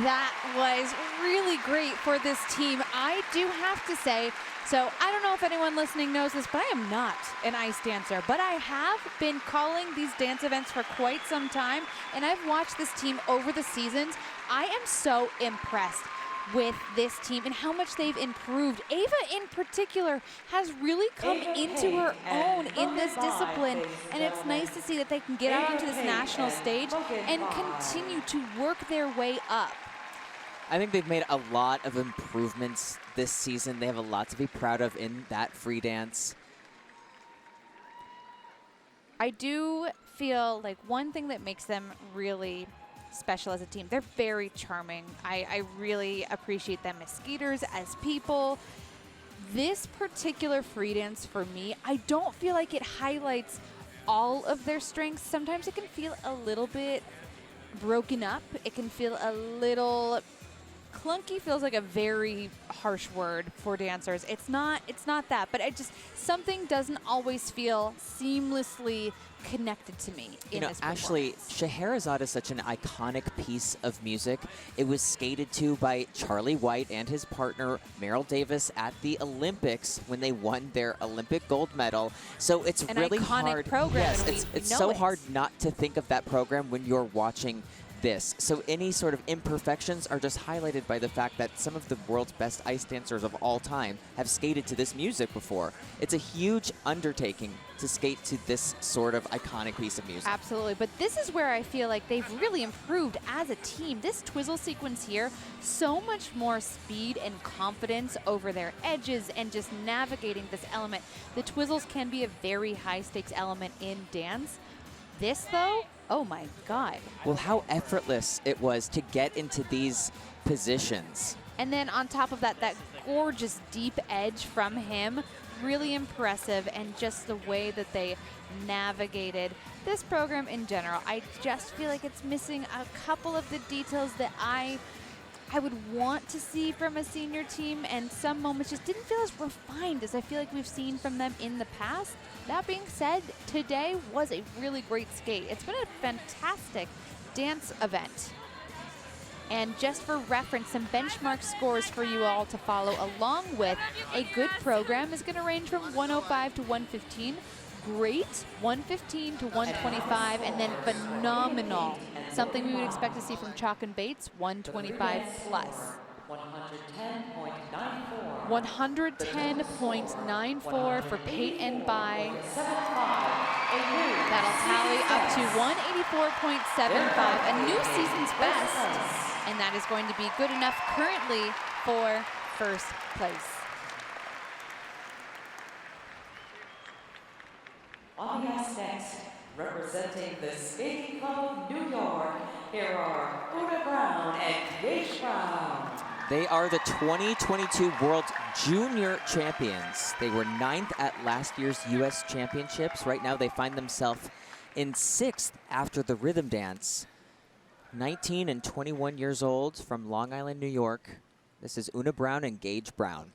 That was really great for this team. I do have to say, so I don't know if anyone listening knows this, but I am not an ice dancer, but I have been calling these dance events for quite some time, and I've watched this team over the seasons. I am so impressed with this team and how much they've improved. Ava in particular has really come into her own in this discipline, and it's nice to see that they can get out onto this national stage and continue to work their way up. I think they've made a lot of improvements this season. They have a lot to be proud of in that free dance. I do feel like one thing that makes them really special as a team, they're very charming. I really appreciate them as skaters, as people. This particular free dance for me, I don't feel like it highlights all of their strengths. Sometimes it can feel a little bit broken up. It can feel a little clunky. Feels like a very harsh word for dancers. It's not that, but something doesn't always feel seamlessly connected to me in this Ashley, Scheherazade is such an iconic piece of music. It was skated to by Charlie White and his partner Meryl Davis at the Olympics when they won their Olympic gold medal. So it's an really iconic hard. program. Yes, it's so hard not to think of that program when you're watching this. So any sort of imperfections are just highlighted by the fact that some of the world's best ice dancers of all time have skated to this music before. It's a huge undertaking to skate to this sort of iconic piece of music. Absolutely, but this is where I feel like they've really improved as a team. This twizzle sequence here, so much more speed and confidence over their edges and just navigating this element. The twizzles can be a very high stakes element in dance. This though, oh my God. Well, how effortless it was to get into these positions. And then on top of that, that gorgeous deep edge from him, really impressive, and just the way that they navigated this program in general. I just feel like it's missing a couple of the details that I would want to see from a senior team, and some moments just didn't feel as refined as I feel like we've seen from them in the past. That being said, today was a really great skate. It's been a fantastic dance event. And just for reference, some benchmark scores for you all to follow along with. A good program is going to range from 105 to 115. Great, 115 to 125, and then phenomenal, something we would expect to see from Chock and Bates, 125 plus. 110.94 for Pate and Bye. That'll tally up to 184.75, a new season's best, and that is going to be good enough currently for first place. On the ice next, representing the Skating Club of New York, here are Oona Brown and Gage Brown. They are the 2022 World Junior Champions. They were 9th at last year's U.S. Championships. Right now they find themselves in 6th after the rhythm dance. 19 and 21 years old from Long Island, New York. This is Oona Brown and Gage Brown.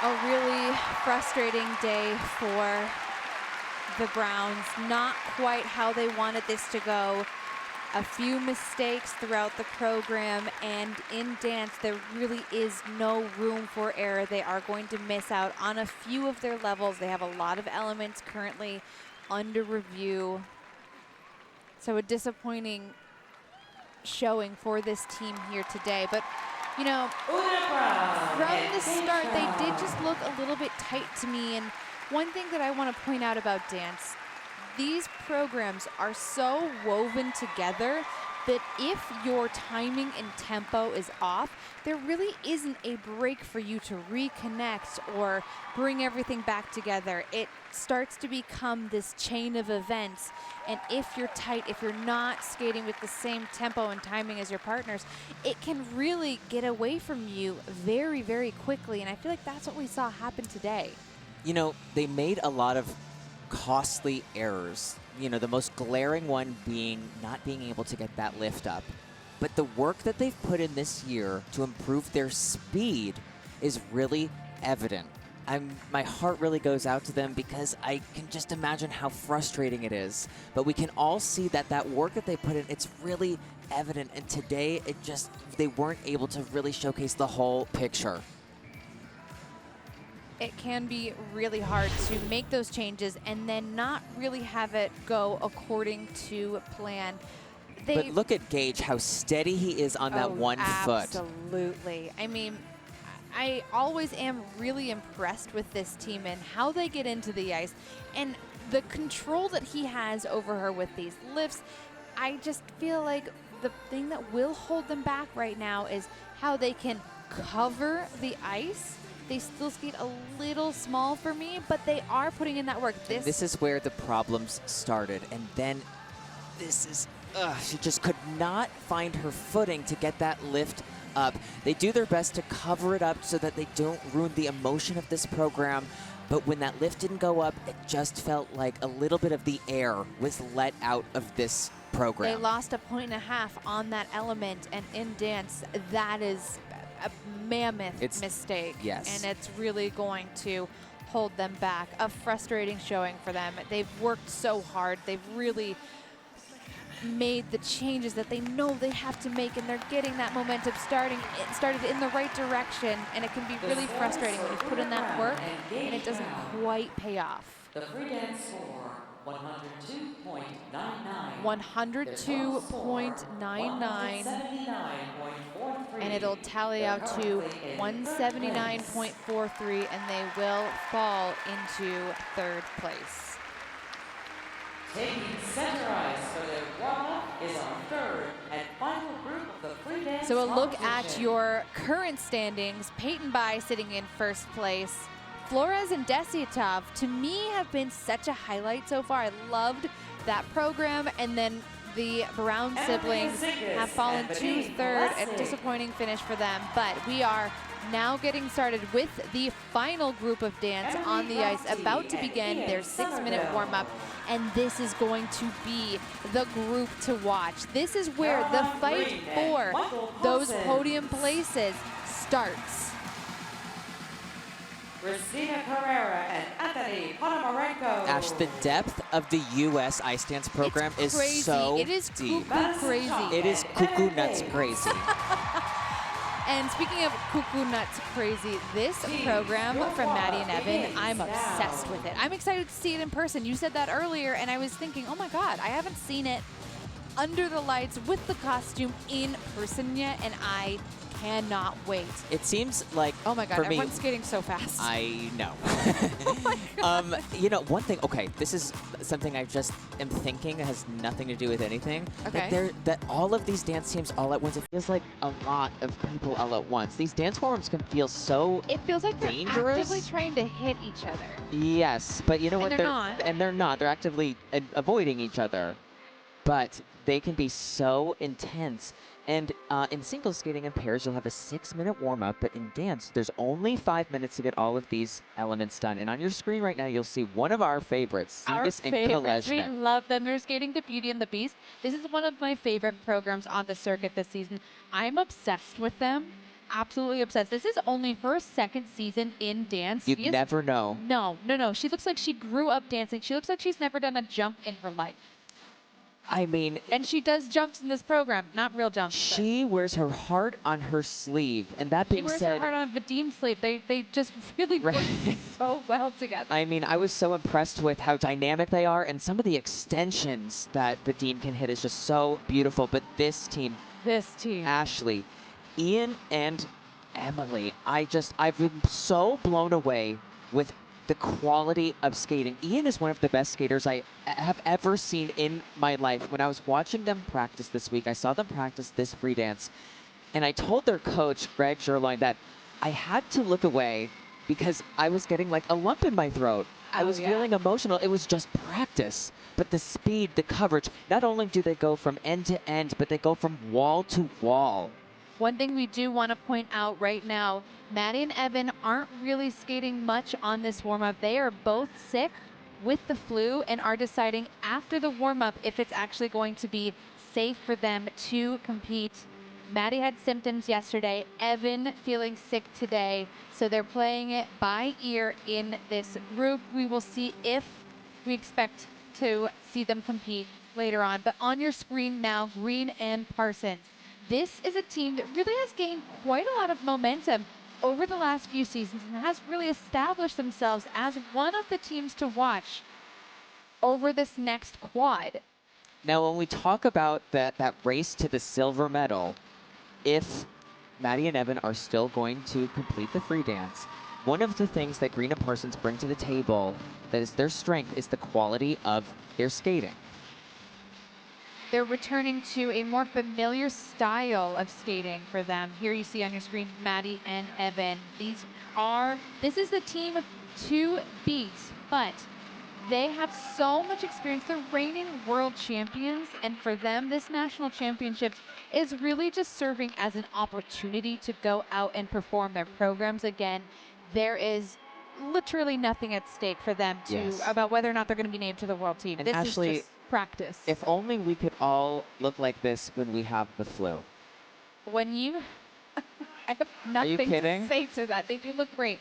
A really frustrating day for the Browns. Not quite how they wanted this to go. A few mistakes throughout the program, and in dance there really is no room for error. They are going to miss out on a few of their levels. They have a lot of elements currently under review. So a disappointing showing for this team here today. But you know, from the start, they did just look a little bit tight to me. And one thing that I want to point out about dance, these programs are so woven together that if your timing and tempo is off, there really isn't a break for you to reconnect or bring everything back together. It starts to become this chain of events. And if you're tight, if you're not skating with the same tempo and timing as your partners, it can really get away from you very, very quickly. And I feel like that's what we saw happen today. You know, they made a lot of costly errors. You know, the most glaring one being not being able to get that lift up. But the work that they've put in this year to improve their speed is really evident. My heart really goes out to them because I can just imagine how frustrating it is. But we can all see that that work that they put in, it's really evident. And today, they weren't able to really showcase the whole picture. It can be really hard to make those changes and then not really have it go according to plan. But look at Gage, how steady he is on that one foot. Absolutely. I mean, I always am really impressed with this team and how they get into the ice and the control that he has over her with these lifts. I just feel like the thing that will hold them back right now is how they can cover the ice. They still skate a little small for me, but they are putting in that work. This is where the problems started. And then she just could not find her footing to get that lift up. They do their best to cover it up so that they don't ruin the emotion of this program. But when that lift didn't go up, it just felt like a little bit of the air was let out of this program. They lost 1.5 points on that element, and in dance, that is a mammoth mistake. Yes. And it's really going to hold them back. A frustrating showing for them. They've worked so hard. They've really made the changes that they know they have to make, and they're getting that momentum started in the right direction, and it can be really frustrating when you put in that work and it doesn't quite pay off. The free dance score, 102.99. 102.99. And it'll tally out to 179.43, and they will fall into third place. Taking center ice for the warm-up is our third and final group of the free dance So a look at competition. your current standings. Pate and Bye sitting in first place. Flores and Desyatov, to me, have been such a highlight so far. I loved that program, and then the Brown siblings have fallen to third. A disappointing finish for them, but we are now getting started with the final group of dance on the ice, about to begin their 6-minute warm-up, and this is going to be the group to watch. This is where the fight for those podium places starts. Christina, Carreira, and Ponomarenko. Ash, the depth of the U.S. ice dance program is so It is deep. cuckoo crazy. It is cuckoo nuts crazy. And speaking of cuckoo nuts crazy, this program from Maddie and Evan, I'm obsessed with it. I'm excited to see it in person. You said that earlier, and I was thinking, oh my God, I haven't seen it under the lights with the costume in person yet, and I cannot wait. It seems like, oh my God, for me, everyone's skating so fast. I know. Oh you know, one thing, okay, this is something I just am thinking has nothing to do with anything. Okay. That all of these dance teams all at once, it feels like a lot of people all at once. These dance forums can feel so It feels like they're dangerous. actively trying to hit each other. Yes, but you know what? they're not. And they're not. They're actively avoiding each other. But they can be so intense. And in single skating in pairs, you'll have a 6-minute warm-up, but in dance, there's only 5 minutes to get all of these elements done. And on your screen right now, you'll see one of our favorites, Zingas and favorites. We Kolesnik. love them. They're skating the Beauty and the Beast. This is one of my favorite programs on the circuit this season. I'm obsessed with them. absolutely obsessed. This is only her second season in dance. You'd never know. No. She looks like she grew up dancing. She looks like she's never done a jump in her life. I mean... And she does jumps in this program, not real jumps. She wears her heart on her sleeve. And that being said... She wears her heart on Vadym's sleeve. They just really work so well together. I mean, I was so impressed with how dynamic they are, and some of the extensions that Vadym can hit is just so beautiful. But this team... Ashley, Ian, and Emily, I've been so blown away with the quality of skating. Ian is one of the best skaters I have ever seen in my life. When I was watching them practice this week, I saw them practice this free dance, and I told their coach, Greg Sherloin, that I had to look away because I was getting like a lump in my throat. I was feeling emotional. It was just practice. But the speed, the coverage, not only do they go from end to end, but they go from wall to wall. One thing we do want to point out right now, Maddie and Evan aren't really skating much on this warm-up. They are both sick with the flu and are deciding after the warm-up if it's actually going to be safe for them to compete. Maddie had symptoms yesterday, Evan feeling sick today, so they're playing it by ear in this group. We will see if we expect to see them compete later on. But on your screen now, Green and Parsons. This is a team that really has gained quite a lot of momentum over the last few seasons and has really established themselves as one of the teams to watch over this next quad. Now, when we talk about that race to the silver medal, if Maddie and Evan are still going to complete the free dance, one of the things that Green and Parsons bring to the table that is their strength is the quality of their skating. They're returning to a more familiar style of skating for them. Here you see on your screen Maddie and Evan. This is the team to beat, but they have so much experience. They're reigning world champions, and for them, this national championship is really just serving as an opportunity to go out and perform their programs again. There is literally nothing at stake for them about whether or not they're going to be named to the world team. And this Ashley, is just practice. If only we could all look like this when we have the flu. When you... I have nothing to say to that. They do look great.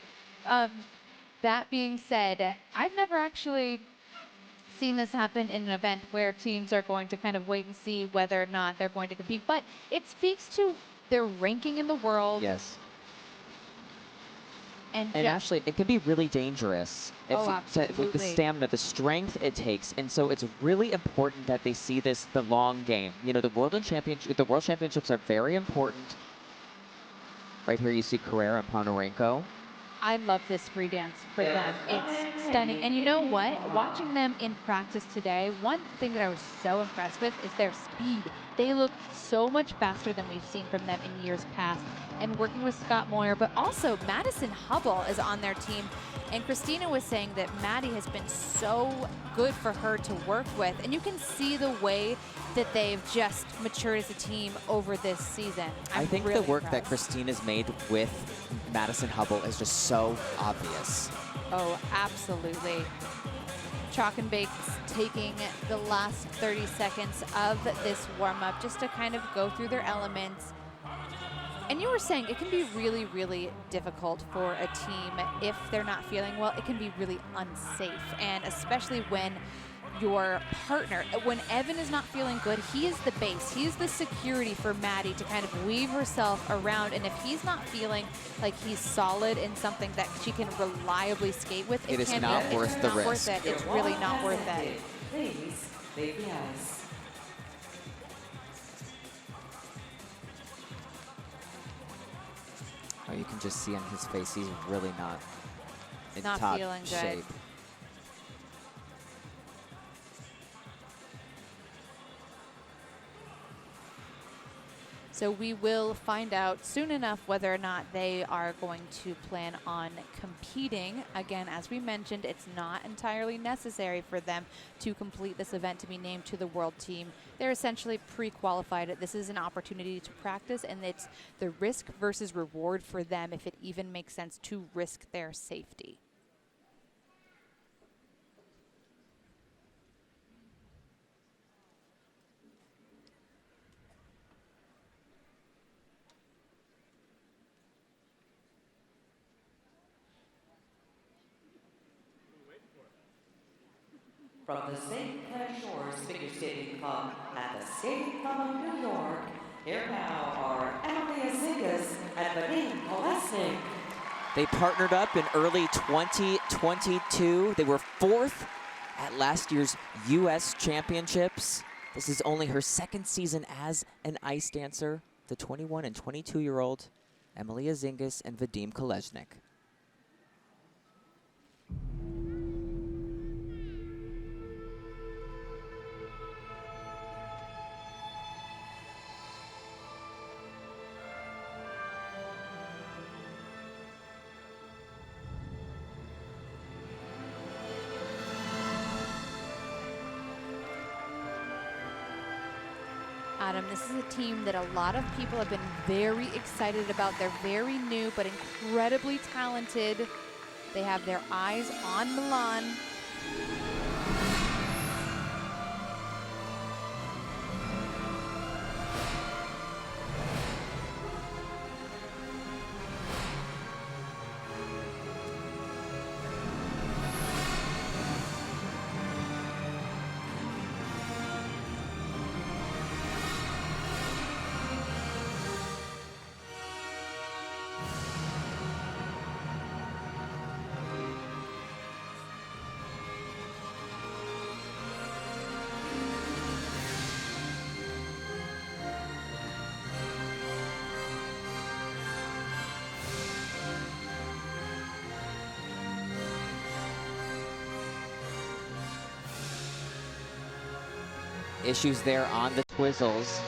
That being said, I've never actually seen this happen in an event where teams are going to kind of wait and see whether or not they're going to compete. But it speaks to their ranking in the world. Yes. And Ashley, it can be really dangerous with the stamina, the strength it takes. And so it's really important that they see this the long game. You know, the World Championships are very important. Right here you see Carreira and Ponomarenko. I love this free dance for them. It's stunning. And you know what? Watching them in practice today, one thing that I was so impressed with is their speed. They look so much faster than we've seen from them in years past. And working with Scott Moyer, but also Madison Hubble is on their team. And Christina was saying that Maddie has been so good for her to work with. And you can see the way that they've just matured as a team over this season. I think really the work impressed. that Christina's made with Madison Hubble is just so obvious. Oh, absolutely. Chock and Bates taking the last 30 seconds of this warm-up just to kind of go through their elements. And you were saying it can be really, really difficult for a team if they're not feeling well. It can be really unsafe, and especially when your partner, when Evan is not feeling good, he is the base. He is the security for Maddie to kind of weave herself around. And if he's not feeling like he's solid in something that she can reliably skate with, it is not worth the risk. It's really not worth it. Please, big yes. Oh, you can just see on his face, he's really not in Not top feeling good. shape. So we will find out soon enough whether or not they are going to plan on competing. Again, as we mentioned, it's not entirely necessary for them to complete this event to be named to the world team. They're essentially pre-qualified. This is an opportunity to practice, and it's the risk versus reward for them if it even makes sense to risk their safety. From the St. Clair Shores Figure Skating Club at the Skating Club of New York, here now are Emilea Zingas and Vadym Kolesnik. They partnered up in early 2022. They were 4th at last year's U.S. Championships. This is only her 2nd season as an ice dancer. The 21 and 22-year-old Emilea Zingas and Vadym Kolesnik. Adam, this is a team that a lot of people have been very excited about. They're very new, but incredibly talented. They have their eyes on Milan. Issues there on the Twizzles.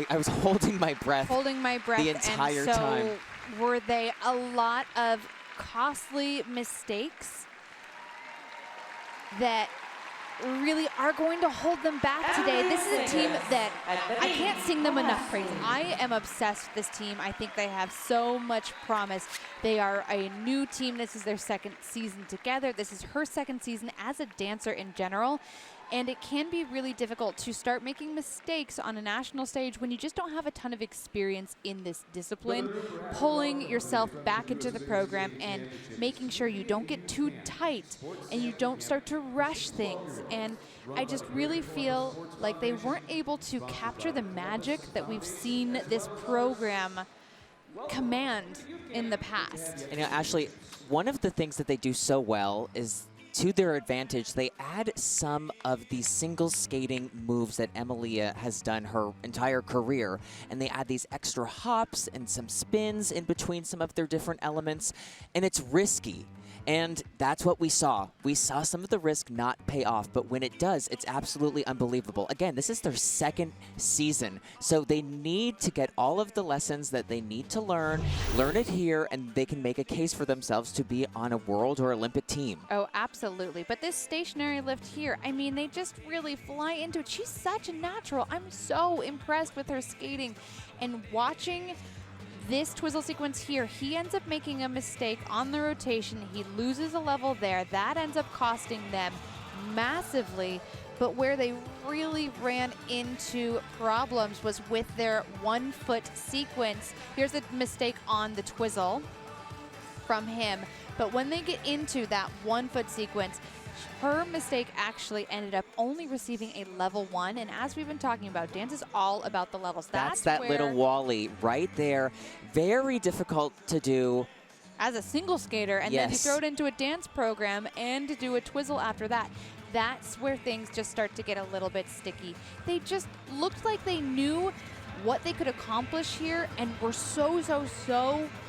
I was holding my breath. Holding my breath the entire and so time. Were they a lot of costly mistakes? that really are going to hold them back today. This is a team that I can't sing them enough praise. I am obsessed with this team. I think they have so much promise. They are a new team. This is their second season together. This is her second season as a dancer in general. And it can be really difficult to start making mistakes on a national stage when you just don't have a ton of experience in this discipline. Pulling yourself back into the program and making sure you don't get too tight and you don't start to rush things. And I just really feel like they weren't able to capture the magic that we've seen this program command in the past. And Ashley, one of the things that they do so well is, to their advantage, they add some of these single skating moves that Emilea has done her entire career, and they add these extra hops and some spins in between some of their different elements, and it's risky. And that's what we saw. We saw some of the risk not pay off, but when it does, it's absolutely unbelievable. Again, this is their second season, so they need to get all of the lessons that they need to learn it here, and they can make a case for themselves to be on a world or Olympic team. Oh, absolutely. But this stationary lift here, I mean, they just really fly into it. She's such a natural. I'm so impressed with her skating. And watching this twizzle sequence here, he ends up making a mistake on the rotation. He loses a level there. That ends up costing them massively. But where they really ran into problems was with their 1 foot sequence. Here's a mistake on the twizzle from him. But when they get into that 1 foot sequence, her mistake actually ended up only receiving a level 1. And as we've been talking about, dance is all about the levels. That's that little wally right there. Very difficult to do as a single skater, and then you throw it into a dance program and to do a twizzle after that. That's where things just start to get a little bit sticky. They just looked like they knew what they could accomplish here and were so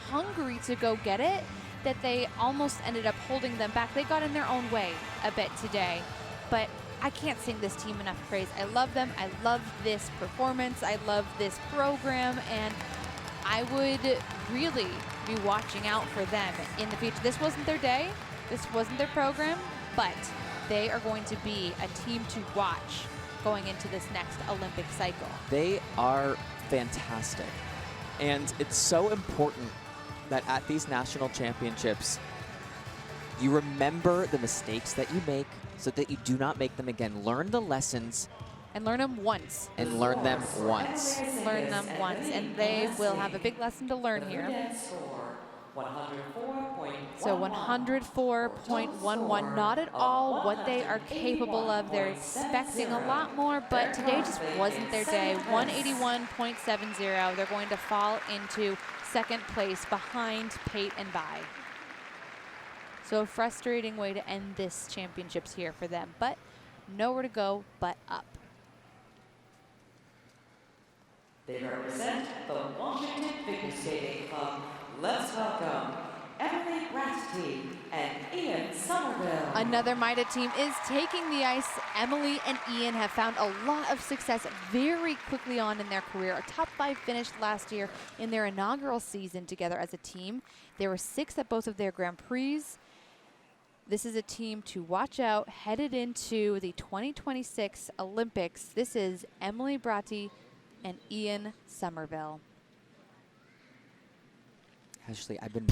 hungry to go get it that they almost ended up holding them back. They got in their own way a bit today, but I can't sing this team enough praise. I love them. I love this performance. I love this program, and I would really be watching out for them in the future. This wasn't their day. This wasn't their program, but they are going to be a team to watch going into this next Olympic cycle. They are fantastic, and it's so important that at these national championships, you remember the mistakes that you make so that you do not make them again. Learn the lessons. And learn them once. And learn them once. Learn them once. And they will have a big lesson to learn here. So 104.11, not at all what they are capable of. They're expecting a lot more, but today just wasn't their day. 181.70. They're going to fall into second place behind Pate and Bye. So a frustrating way to end this championships here for them, but nowhere to go but up. They represent the Washington Figure Skating Club. Let's welcome Emily Bratti and Ian Summerville. Another MIDA team is taking the ice. Emily and Ian have found a lot of success very quickly on in their career. A top 5 finish last year in their inaugural season together as a team. They were 6th at both of their Grand Prix. This is a team to watch out headed into the 2026 Olympics. This is Emily Bratti and Ian Summerville. Ashley, I've been...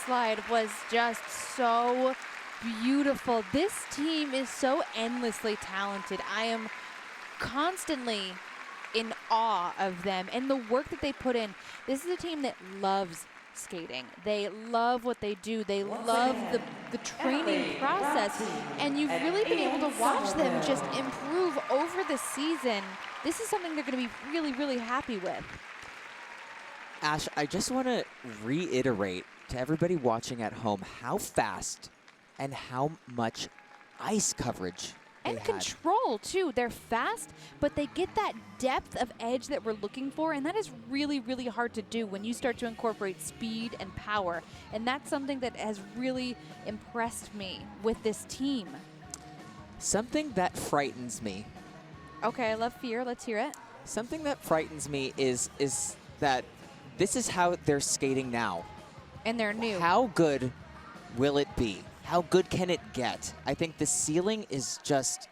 slide was just so beautiful. This team is so endlessly talented. I am constantly in awe of them and the work that they put in. This is a team that loves skating. They love what they do. They love the training process. And you've really been able to watch them just improve over the season. This is something they're going to be really, really happy with. Ash, I just want to reiterate to everybody watching at home how fast and how much ice coverage they And had. control, too. They're fast, but they get that depth of edge that we're looking for, and that is really, really hard to do when you start to incorporate speed and power. And that's something that has really impressed me with this team. Something that frightens me. Okay, I love fear. Let's hear it. Something that frightens me is that this is how they're skating now. And they're new. How good will it be? How good can it get? I think the ceiling is just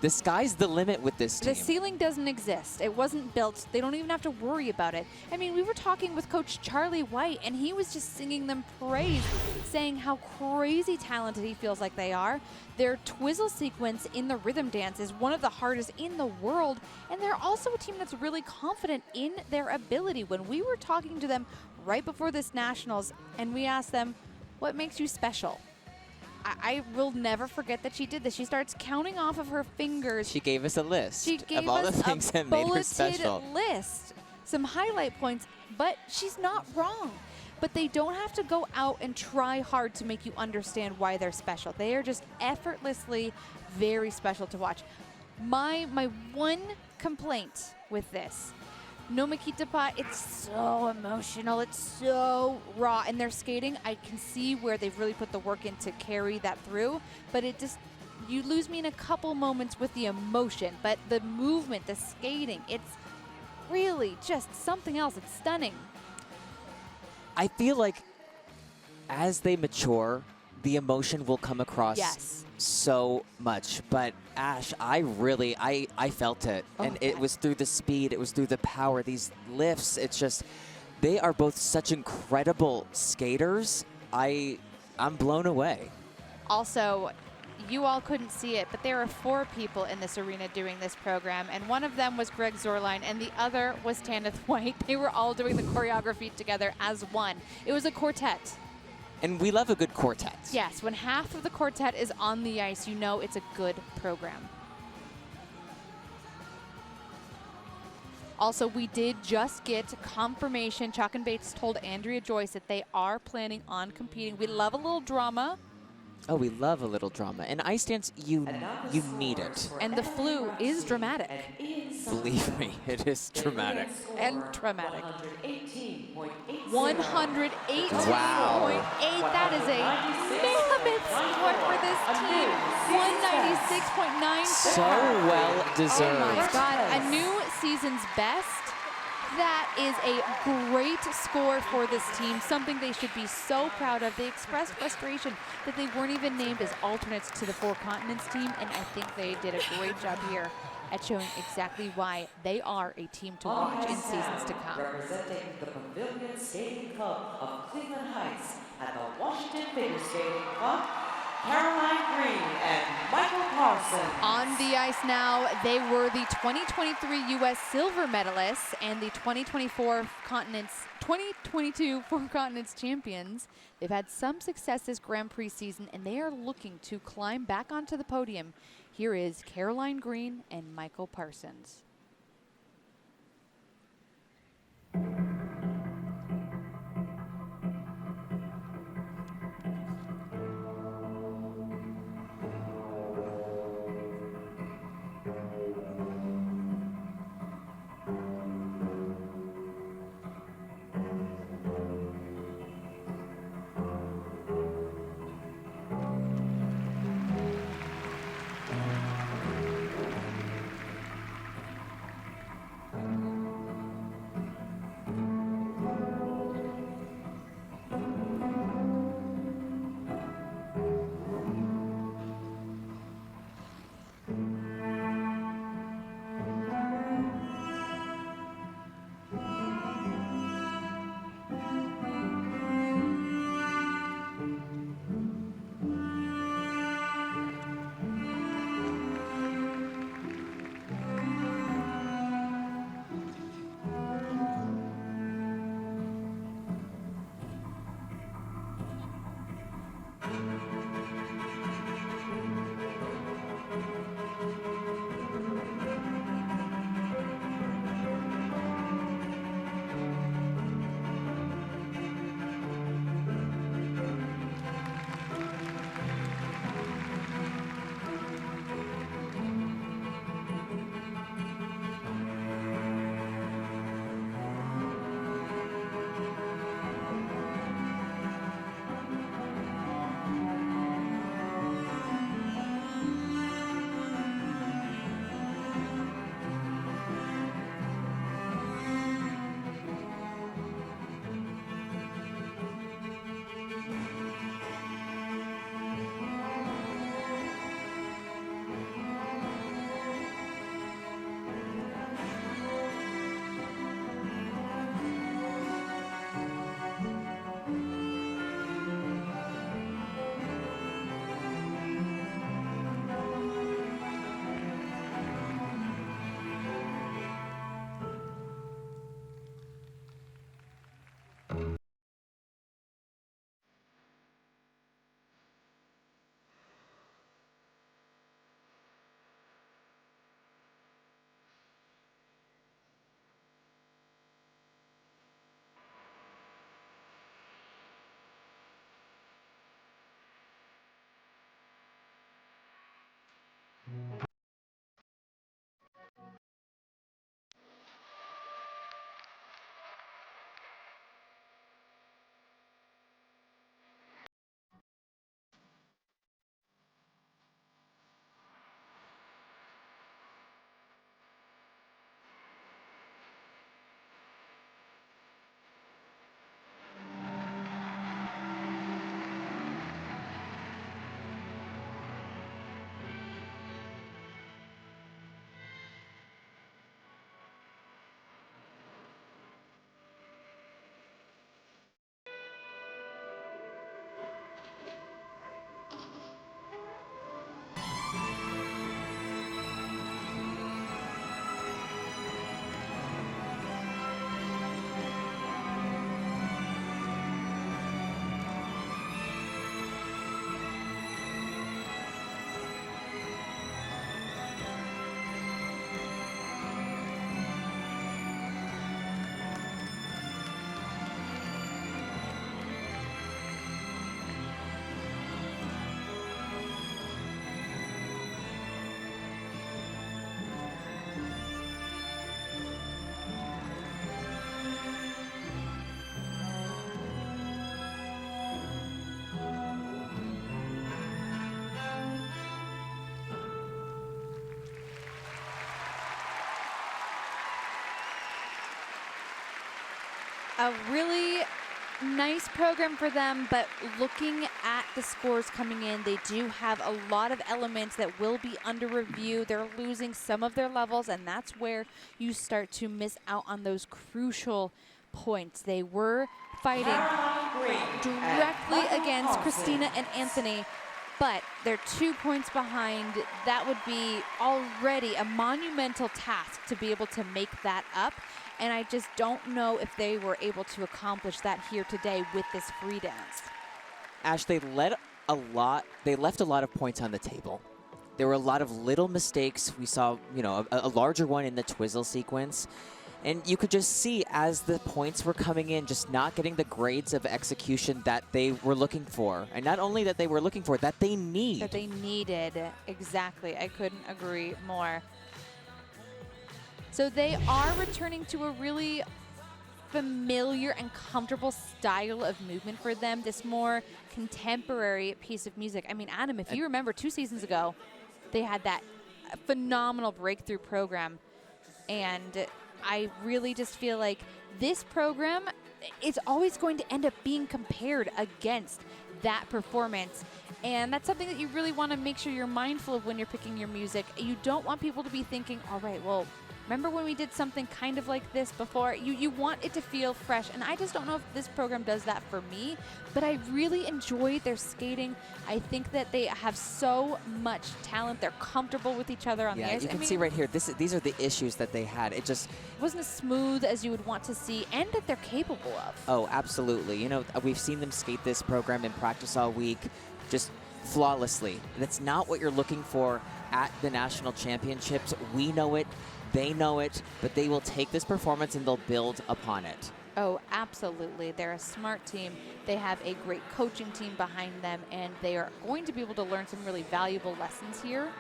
the sky's the limit with this team. The ceiling doesn't exist. It wasn't built. They don't even have to worry about it. I mean, we were talking with Coach Charlie White, and he was just singing them praise, saying how crazy talented he feels like they are. Their twizzle sequence in the rhythm dance is one of the hardest in the world, and they're also a team that's really confident in their ability. When we were talking to them right before this Nationals, and we asked them, what makes you special? I will never forget that she did this. She starts counting off of her fingers. She gave us a list She gave of all the us things a that made her bulleted special. list, some highlight points, but she's not wrong. But they don't have to go out and try hard to make you understand why they're special. They are just effortlessly very special to watch. My one complaint with this, No Makita, it's so emotional, it's so raw, and their skating, I can see where they've really put the work in to carry that through, but it just, you lose me in a couple moments with the emotion, but the movement, the skating, it's really just something else. It's stunning. I feel like as they mature, the emotion will come across Yes. so much. But Ash, I felt it. And it was through the speed, it was through the power, these lifts. It's just, they are both such incredible skaters. I'm blown away. Also, you all couldn't see it, but there are 4 people in this arena doing this program, and one of them was Greg Zorline, and the other was Tanith White. They were all doing the choreography together as one. It was a quartet. And we love a good quartet. Yes, when half of the quartet is on the ice, you know it's a good program. Also, we did just get confirmation. Chock and Bates told Andrea Joyce that they are planning on competing. We love a little drama. Oh, we love a little drama. And ice dance, you need it. And the flu is dramatic. Believe me, it is dramatic. And traumatic. 118.8. Wow. That is a mammoth score for this team. 196.9. So well deserved. Oh my God, a new season's best. That is a great score for this team, something they should be so proud of. They expressed frustration that they weren't even named as alternates to the 4 Continents team, and I think they did a great job here at showing exactly why they are a team to watch in seasons to come. Representing the Pavilion Skating Club of Cleveland Heights at the Washington Figure Skating Club, Caroline Green and Michael Parsons. On the ice now, they were the 2023 U.S. silver medalists and the 2022 Four Continents champions. They've had some success this Grand Prix season, and they are looking to climb back onto the podium. Here is Caroline Green and Michael Parsons. A really nice program for them, but looking at the scores coming in, they do have a lot of elements that will be under review. They're losing some of their levels, and that's where you start to miss out on those crucial points. They were fighting directly against Christina and Anthony, but they're 2 points behind. That would be already a monumental task to be able to make that up. And I just don't know if they were able to accomplish that here today with this free dance. Ash, they left a lot of points on the table. There were a lot of little mistakes. We saw, you know, a larger one in the twizzle sequence. And you could just see as the points were coming in, just not getting the grades of execution that they were looking for. And not only that they were looking for, that they need. That they needed, exactly. I couldn't agree more. So they are returning to a really familiar and comfortable style of movement for them, this more contemporary piece of music. I mean, Adam, if you remember 2 seasons ago, they had that phenomenal breakthrough program. And I really just feel like this program is always going to end up being compared against that performance. And that's something that you really want to make sure you're mindful of when you're picking your music. You don't want people to be thinking, all right, well, remember when we did something kind of like this before? You want it to feel fresh, and I just don't know if this program does that for me, but I really enjoy their skating. I think that they have so much talent. They're comfortable with each other on the ice. You can see right here, these are the issues that they had. It just wasn't as smooth as you would want to see, and that they're capable of. Oh, absolutely. You know, we've seen them skate this program in practice all week, just flawlessly. That's not what you're looking for at the national championships. We know it. They know it, but they will take this performance and they'll build upon it. Oh, absolutely. They're a smart team. They have a great coaching team behind them, and they are going to be able to learn some really valuable lessons here.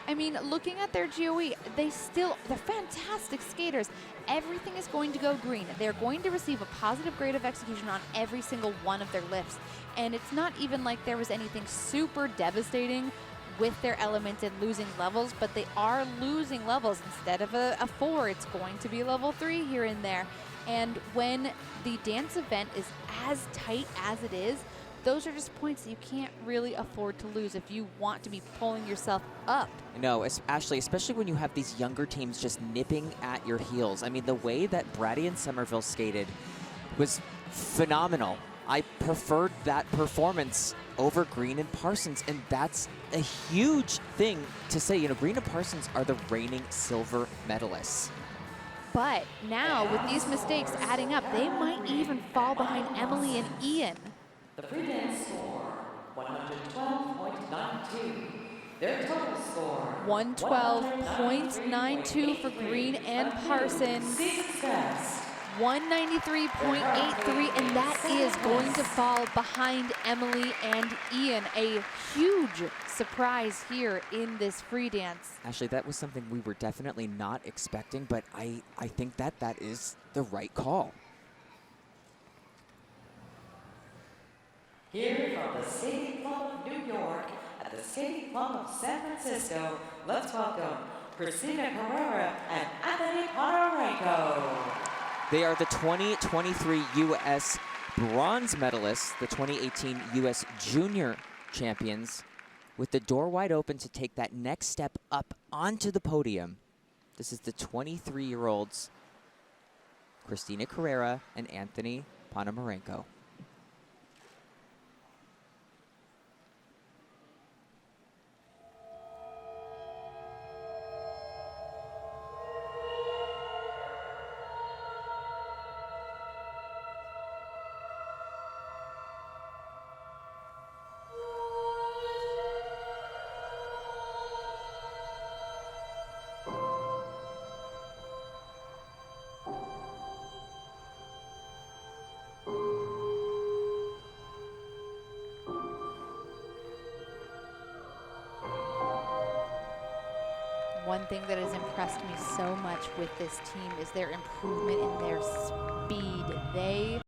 I mean, looking at their GOE, they're fantastic skaters. Everything is going to go green. They're going to receive a positive grade of execution on every single one of their lifts. And it's not even like there was anything super devastating with their elements and losing levels, but they are losing levels. Instead of a 4, it's going to be level 3 here and there. And when the dance event is as tight as it is, those are just points that you can't really afford to lose if you want to be pulling yourself up. No, Ashley, especially when you have these younger teams just nipping at your heels. I mean, the way that Bratti and Summerville skated was phenomenal. I preferred that performance over Green and Parsons, and that's a huge thing to say. You know, Green and Parsons are the reigning silver medalists. But now, with these mistakes adding up, they might even fall behind Emily and Ian. The free dance score, 112.92. Their total score, 112.92 for Green and Parsons. 193.83, and that is going to fall behind Emily and Ian. A huge surprise here in this free dance. Actually, that was something we were definitely not expecting, but I think that is the right call. Here from the Skating Club of New York at the Skating Club of San Francisco, let's welcome Christina Carreira and Anthony Ponomarenko. They are the 2023 U.S. bronze medalists, the 2018 U.S. junior champions, with the door wide open to take that next step up onto the podium. This is the 23-year-olds, Christina Carreira and Anthony Ponomarenko. One thing that has impressed me so much with this team is their improvement in their speed. They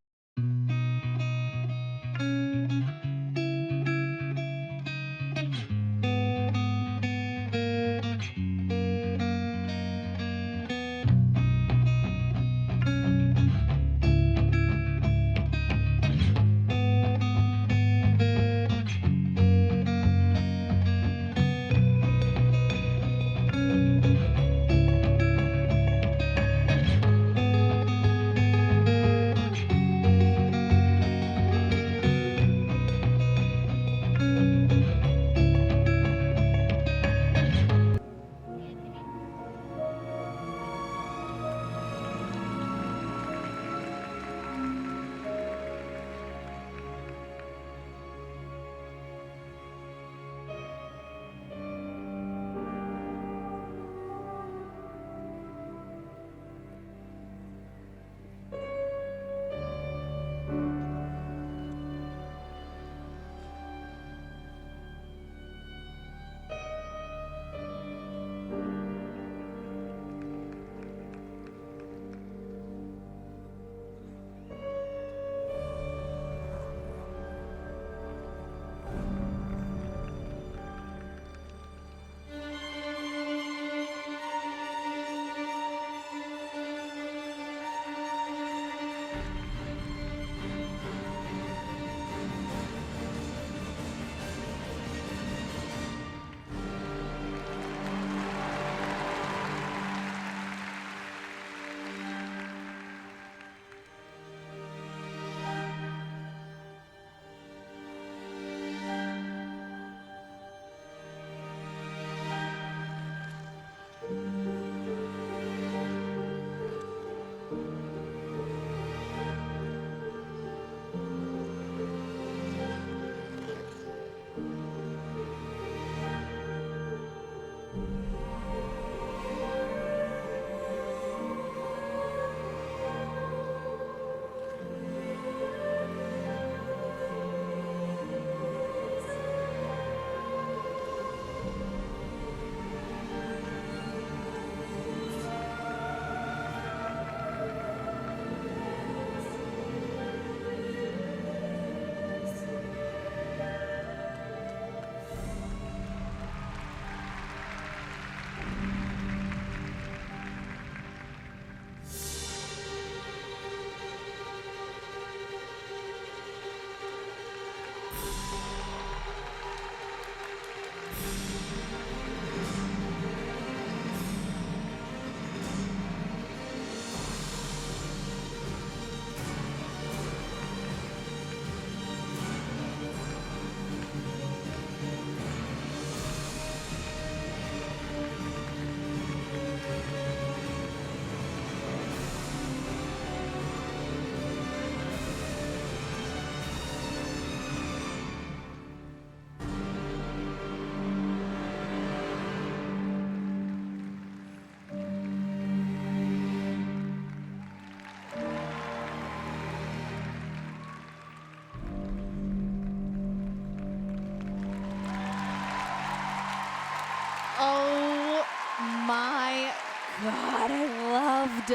God, I loved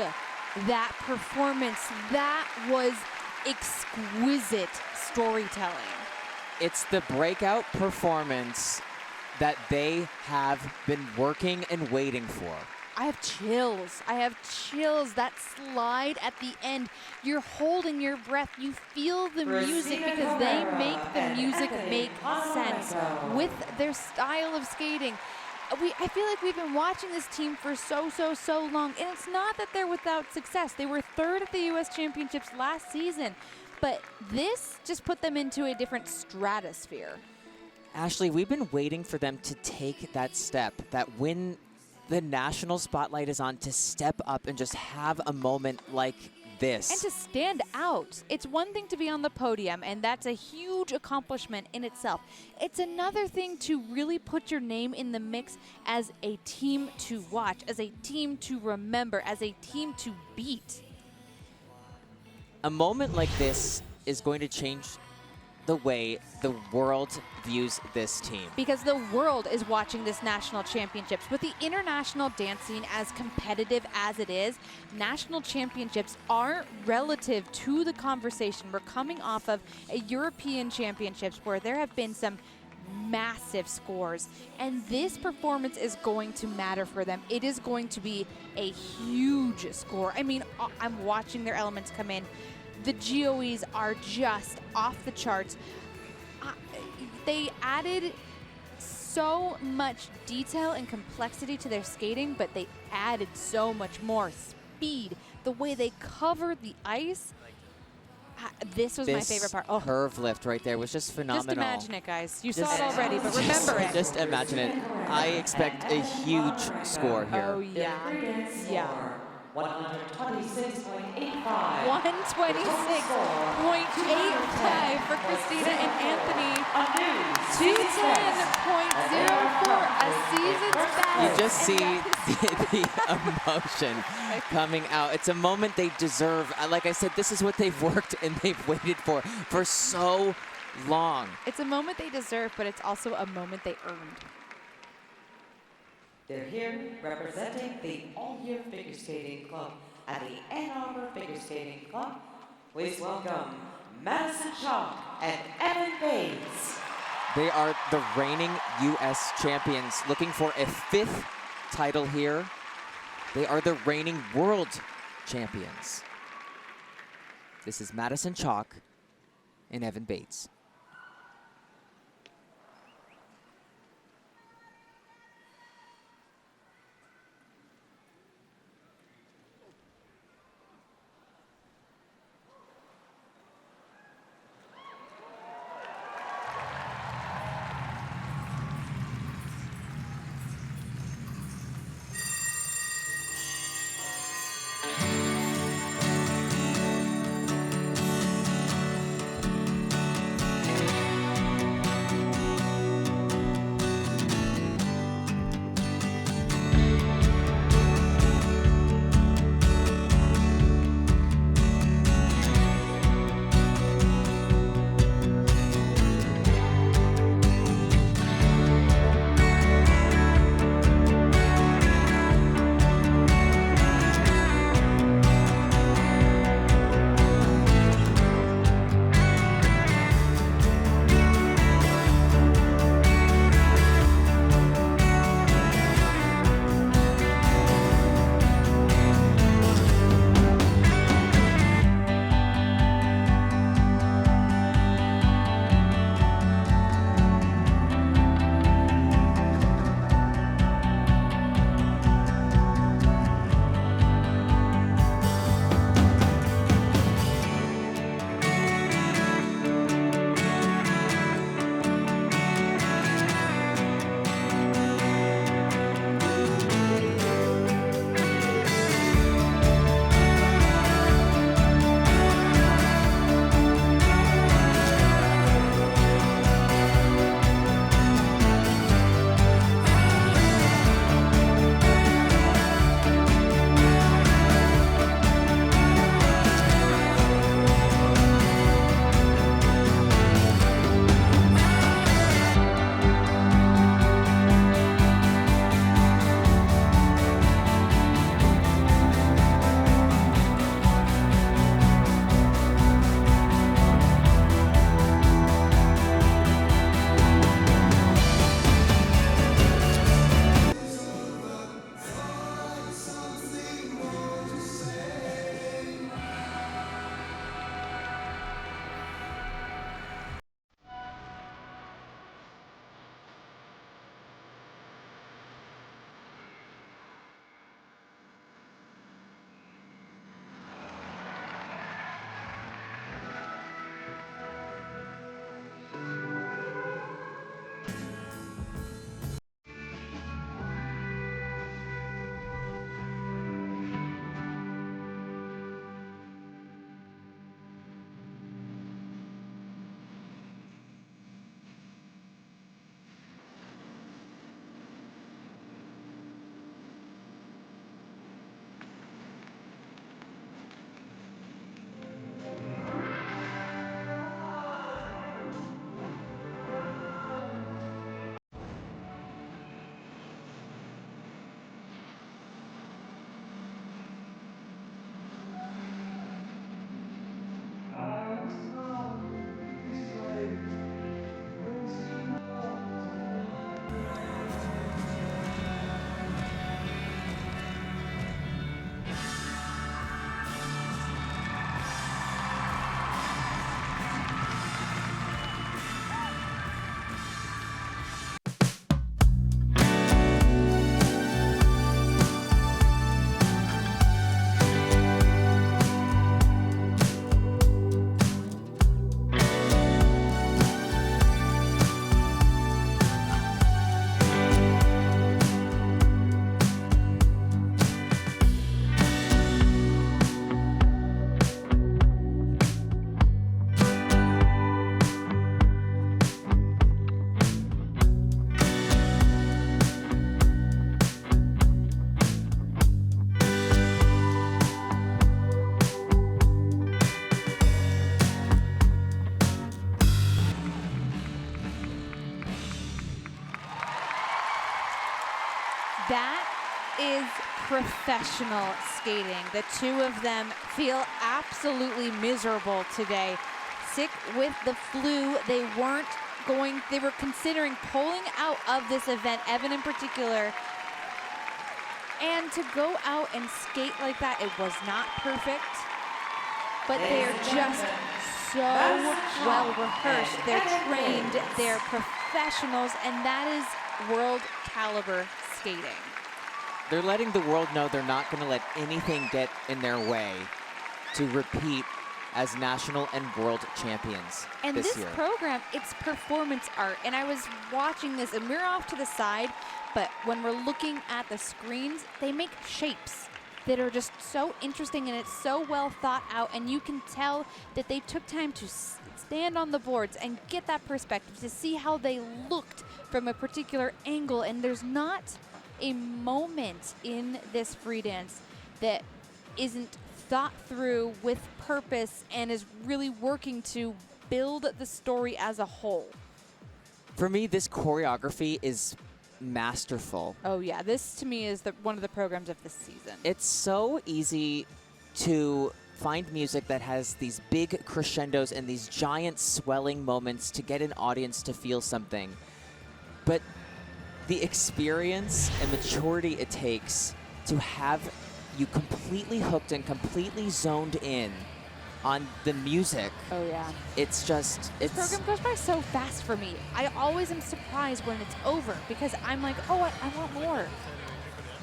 that performance. That was exquisite storytelling. It's the breakout performance that they have been working and waiting for. I have chills. I have chills. That slide at the end, you're holding your breath. You feel the music because they make the music make sense with their style of skating. I feel like we've been watching this team for so long, and it's not that they're without success. They were third at the U.S. Championships last season, but this just put them into a different stratosphere. Ashley, we've been waiting for them to take that step, that when the national spotlight is on, to step up and just have a moment like this. And to stand out. It's one thing to be on the podium, and that's a huge accomplishment in itself. It's another thing to really put your name in the mix as a team to watch, as a team to remember, as a team to beat. A moment like this is going to change the way the world views this team. Because the world is watching this national championships. With the international dance scene as competitive as it is, national championships aren't relative to the conversation. We're coming off of a European championships where there have been some massive scores, and this performance is going to matter for them. It is going to be a huge score. I mean, I'm watching their elements come in. The GOEs are just off the charts. They added so much detail and complexity to their skating, but they added so much more speed. The way they covered the ice, this was my favorite part. Oh, curve lift right there was just phenomenal. Just imagine it, guys. You saw it already, but remember it. Just imagine it. I expect a huge score here. Oh, yeah. Yeah. 126.85. 126.85 for Christina and Anthony. 210.04. A season's best. You just see the emotion coming out. It's a moment they deserve. Like I said, this is what they've worked and they've waited for so long. It's a moment they deserve, but it's also a moment they earned. They're here representing the All-Year Figure Skating Club at the Ann Arbor Figure Skating Club. Please welcome Madison, Chock and Bates. They are the reigning U.S. champions, looking for a 5th title here. They are the reigning world champions. This is Madison Chock and Bates. professional skating. The two of them feel absolutely miserable today. Sick with the flu. They were considering pulling out of this event, Evan in particular. And to go out and skate like that, it was not perfect, but they're just so well rehearsed. They're trained, they're professionals, and that is world caliber skating. They're letting the world know they're not going to let anything get in their way to repeat as national and world champions And this this year. program, it's performance art. And I was watching this, and we're off to the side, but when we're looking at the screens, they make shapes that are just so interesting, and it's so well thought out, and you can tell that they took time to stand on the boards and get that perspective to see how they looked from a particular angle. And there's not a moment in this free dance that isn't thought through with purpose and is really working to build the story as a whole. For me, this choreography is masterful. Oh yeah, this to me is one of the programs of this season. It's so easy to find music that has these big crescendos and these giant swelling moments to get an audience to feel something. But the experience and maturity it takes to have you completely hooked and completely zoned in on the music. Oh yeah. It's just, This program goes by so fast for me. I always am surprised when it's over because I'm like, oh, I want more.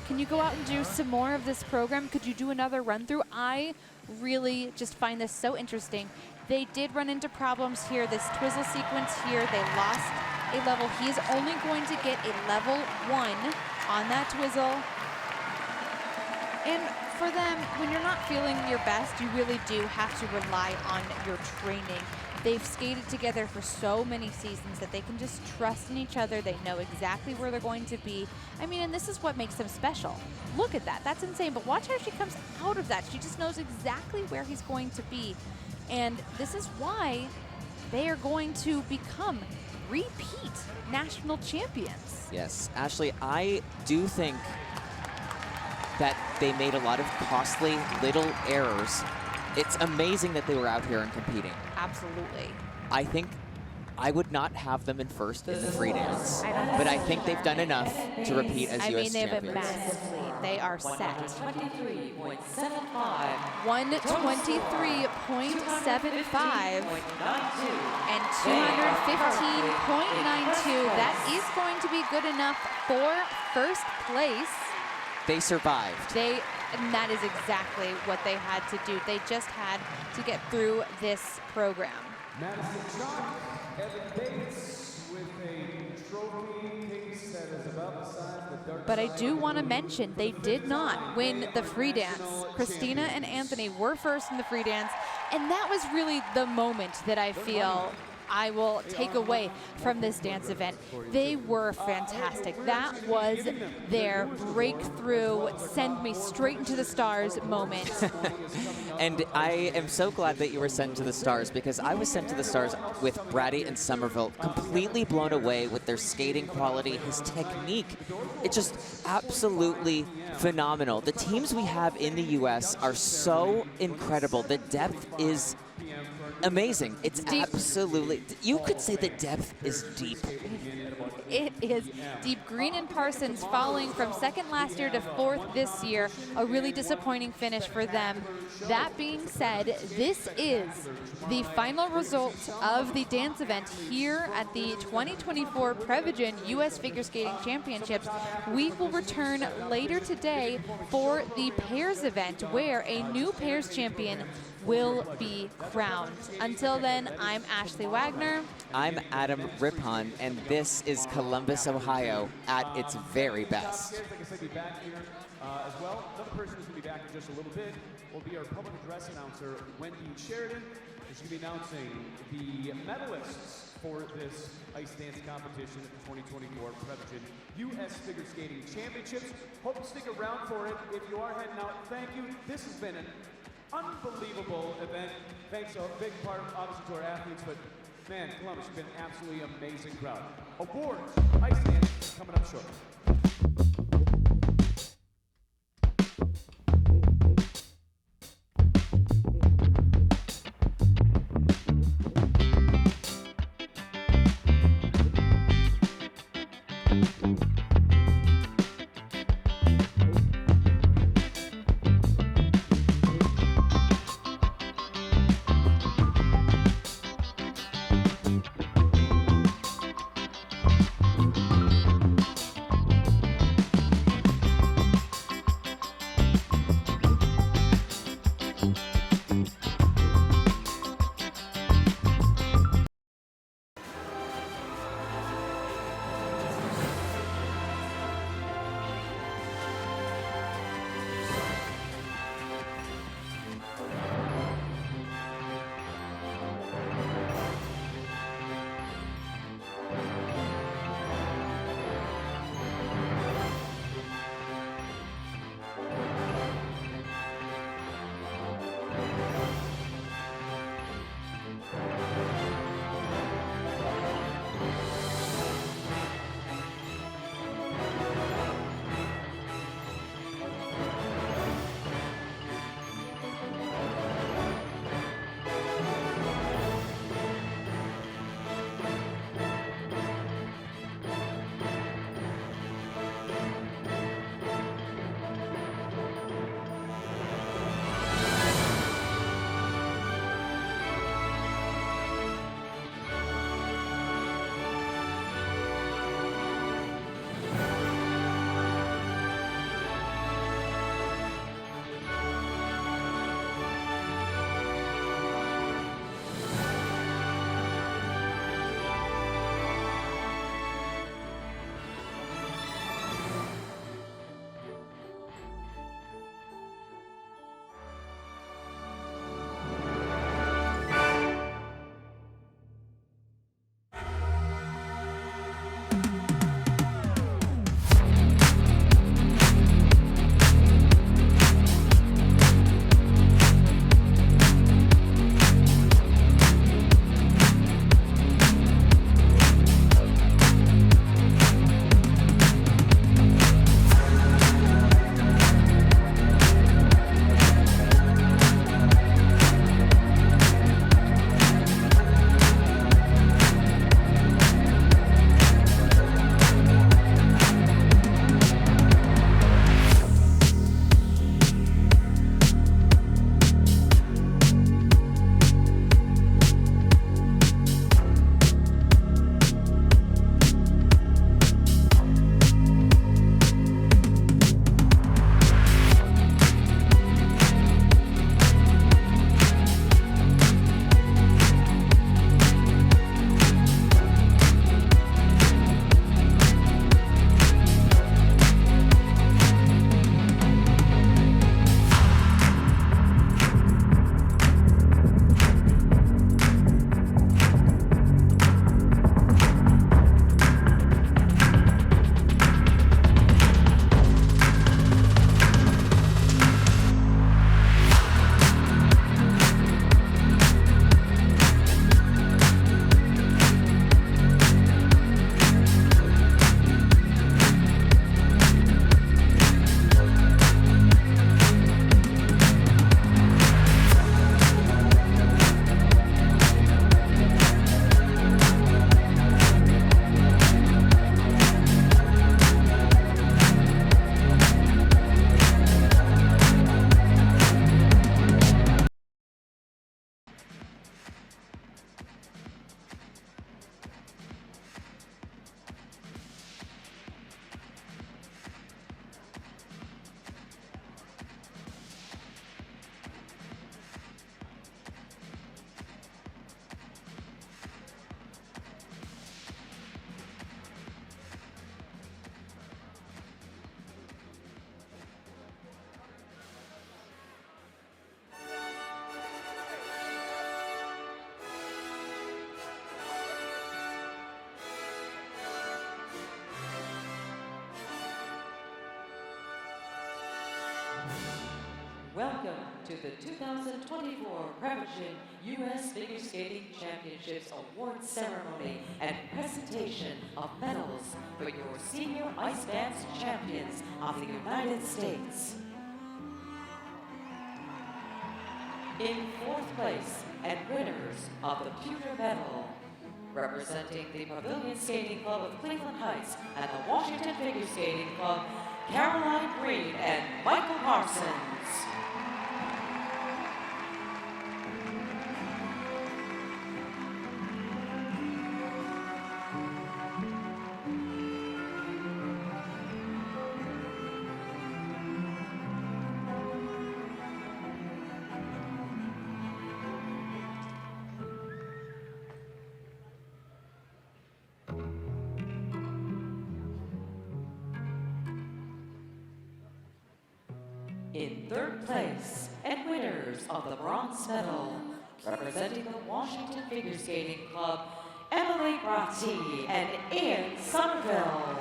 Can you go out and do some more of this program? Could you do another run through? I really just find this so interesting. They did run into problems here. This twizzle sequence here, they lost a level. He is only going to get a level 1 on that twizzle. And for them, when you're not feeling your best, you really do have to rely on your training. They've skated together for so many seasons that they can just trust in each other. They know exactly where they're going to be. I mean, and this is what makes them special. Look at that. That's insane. But watch how she comes out of that. She just knows exactly where he's going to be. And this is why they are going to become repeat national champions. Yes, Ashley, I do think that they made a lot of costly little errors. It's amazing that they were out here and competing. Absolutely. I think I would not have them in first in the free dance, but I think they've done enough to repeat as U.S. they have a champions. massive lead. They are set. 123.75. 123.75 and 215.92. That is going to be good enough for first place. They survived. And that is exactly what they had to do. They just had to get through this program. Madison Chock, Evan Bates with a trophy case that is about the size of the dark But I side do of want to the mention they did not win the free dance. Christina and Anthony were first in the free dance, and that was really the moment that I feel I will take away from this dance event. They were fantastic. That was their breakthrough, send me straight into the stars moment. And I am so glad that you were sent to the stars, because I was sent to the stars with Bratti and Summerville, completely blown away with their skating quality, his technique. It's just absolutely phenomenal. The teams we have in the U.S. are so incredible. The depth is amazing. It's deep. Absolutely, you could say the depth is deep. It is deep. Green and Parsons falling from second last year to fourth this year. A really disappointing finish for them. That being said, this is the final result of the dance event here at the 2024 Prevagen U.S. Figure Skating Championships. We will return later today for the pairs event, where a new pairs champion will be crowned. Until then, I'm Ashley Wagner. I'm Adam Rippon, and this is Columbus, Ohio at its very best. Like I said, be back here as well. Another person who's going to be back in just a little bit will be our public address announcer, Wendy Sheridan. She's going to be announcing the medalists for this ice dance competition at the 2024 Prevagen U.S. Figure Skating Championships. Hope you stick around for it. If you are heading out, thank you. This has been an unbelievable event. Thanks a big part, obviously, to our athletes, but man, Columbus has been an absolutely amazing crowd. Awards, ice dance, coming up shortly. Welcome to the 2024 Prevagen U.S. Figure Skating Championships Award Ceremony and presentation of medals for your senior ice dance champions of the United States. In fourth place and winners of the pewter medal, representing the Pavilion Skating Club of Cleveland Heights and the Washington Figure Skating Club, Caroline Green and Michael Parsons. In third place, and winners of the bronze medal, representing the Washington Figure Skating Club, Emily Bratti and Summerville.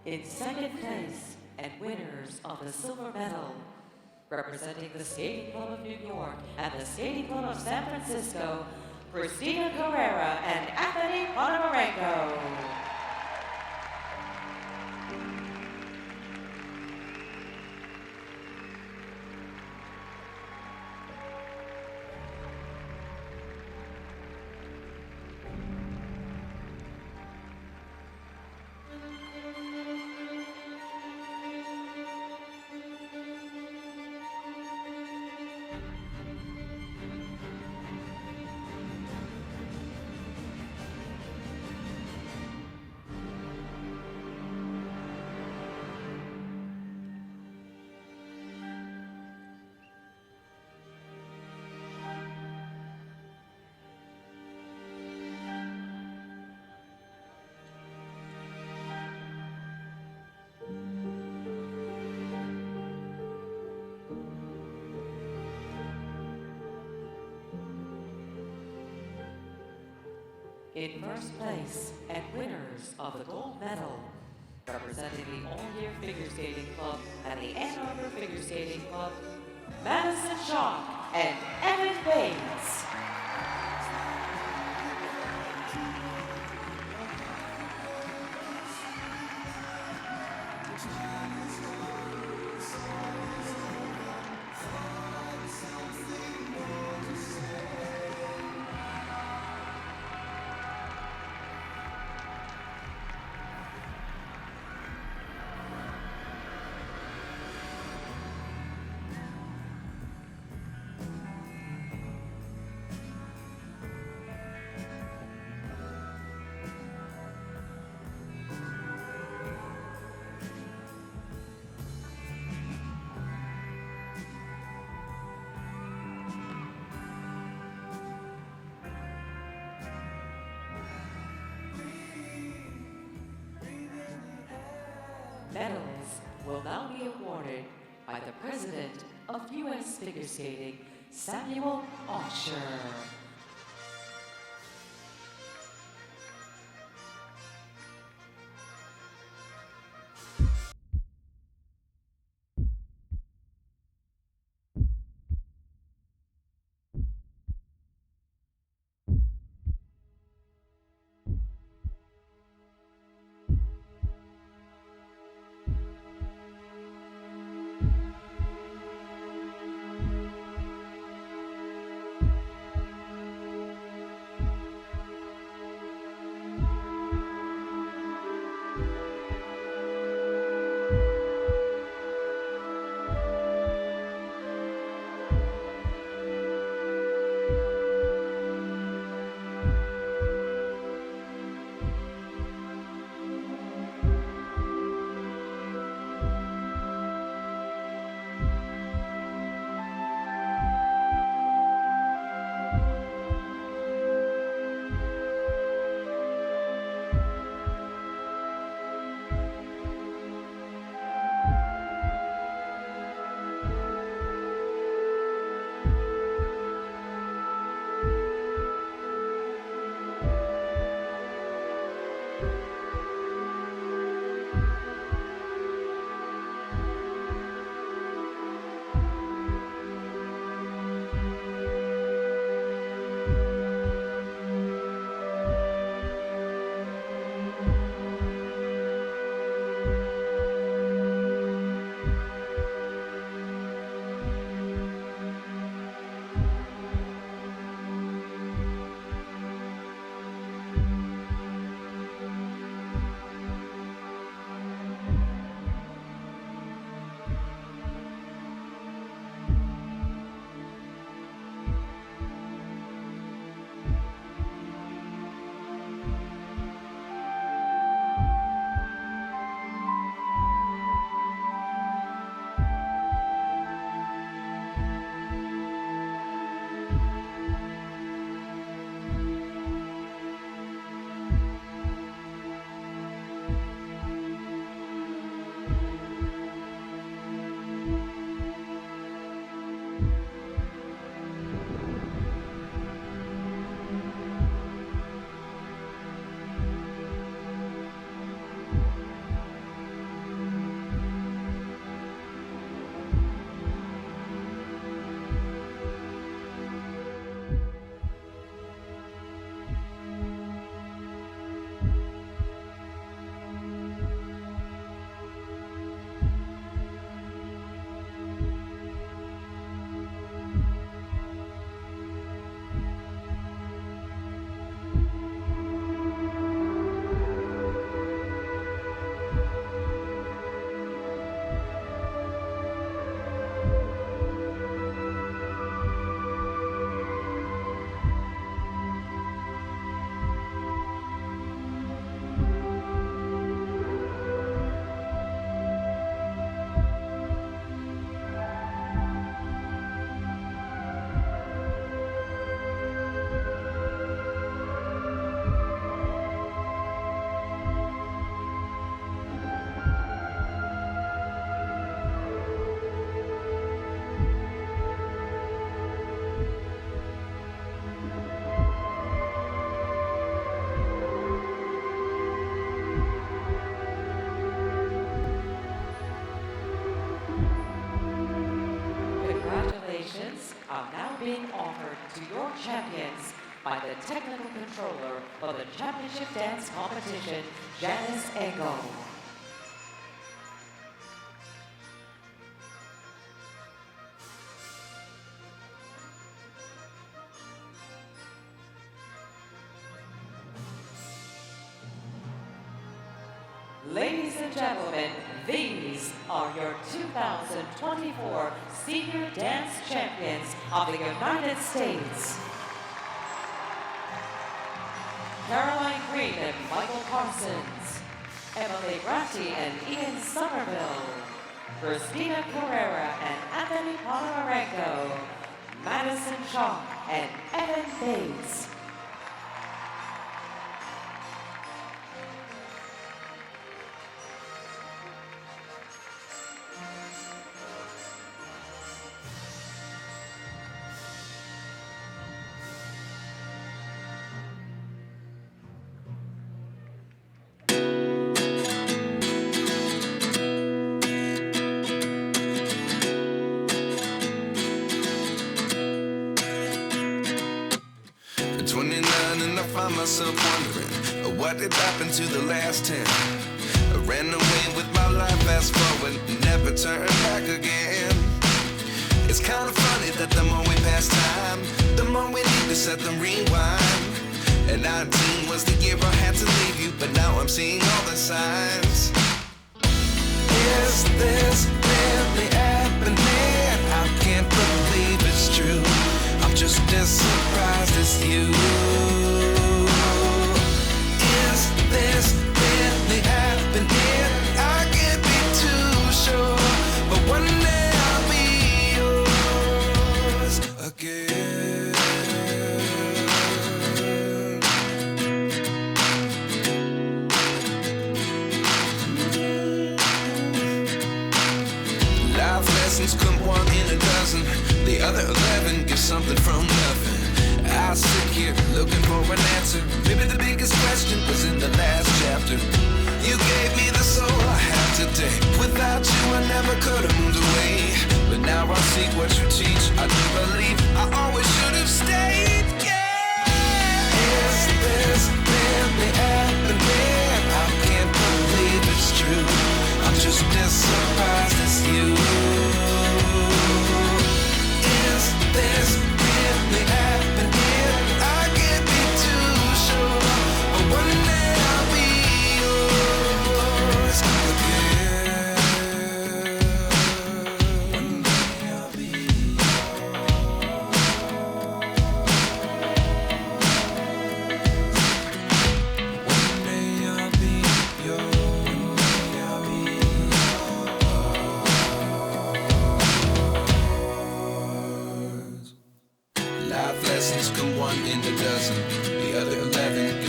In second place, and winners of the silver medal, representing the Skating Club of New York and the Skating Club of San Francisco, Christina Carreira and Ponomarenko. In first place, and winners of the gold medal, representing the All-Year Figure Skating Club and the Ann Arbor Figure Skating Club, Madison, Chock and Bates. Medals will now be awarded by the President of U.S. Figure Skating, Samuel Osher. are now being offered to your champions by the technical controller for the championship dance competition, Janice Engel. Ladies and gentlemen, these are your 2024 Senior Dance Champions of the United States. Caroline Green and Michael Parsons, Emily Bratti and Ian Summerville, Christina Carreira and Anthony Ponomarenko, Madison Chock and Evan Bates. Myself wondering what did happen to the last 10. I ran away with my life, fast forward, never turn back again. It's kind of funny that the more we pass time, the more we need to set them rewind. And 19 was the year I had to leave you, but now I'm seeing all the signs. Is this really happening? I can't believe it's true. I'm just as surprised as you. This really happening? I can't be too sure, but one day I'll be yours again. Life lessons come one in a dozen. The other 11 give something from nothing. I sit here looking for an answer. Maybe the biggest question was in the last chapter. You gave me the soul I have today. Without you I never could have moved away. But now I see what you teach. I do believe I always should have stayed. Yeah. Is this really happening? I can't believe it's true. I'm just as surprised as you. Is this really happening?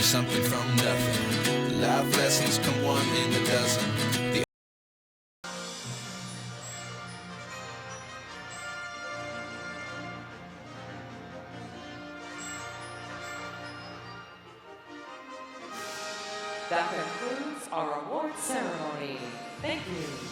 Something from nothing. Life lessons come one in a dozen. That concludes our award ceremony. Thank you.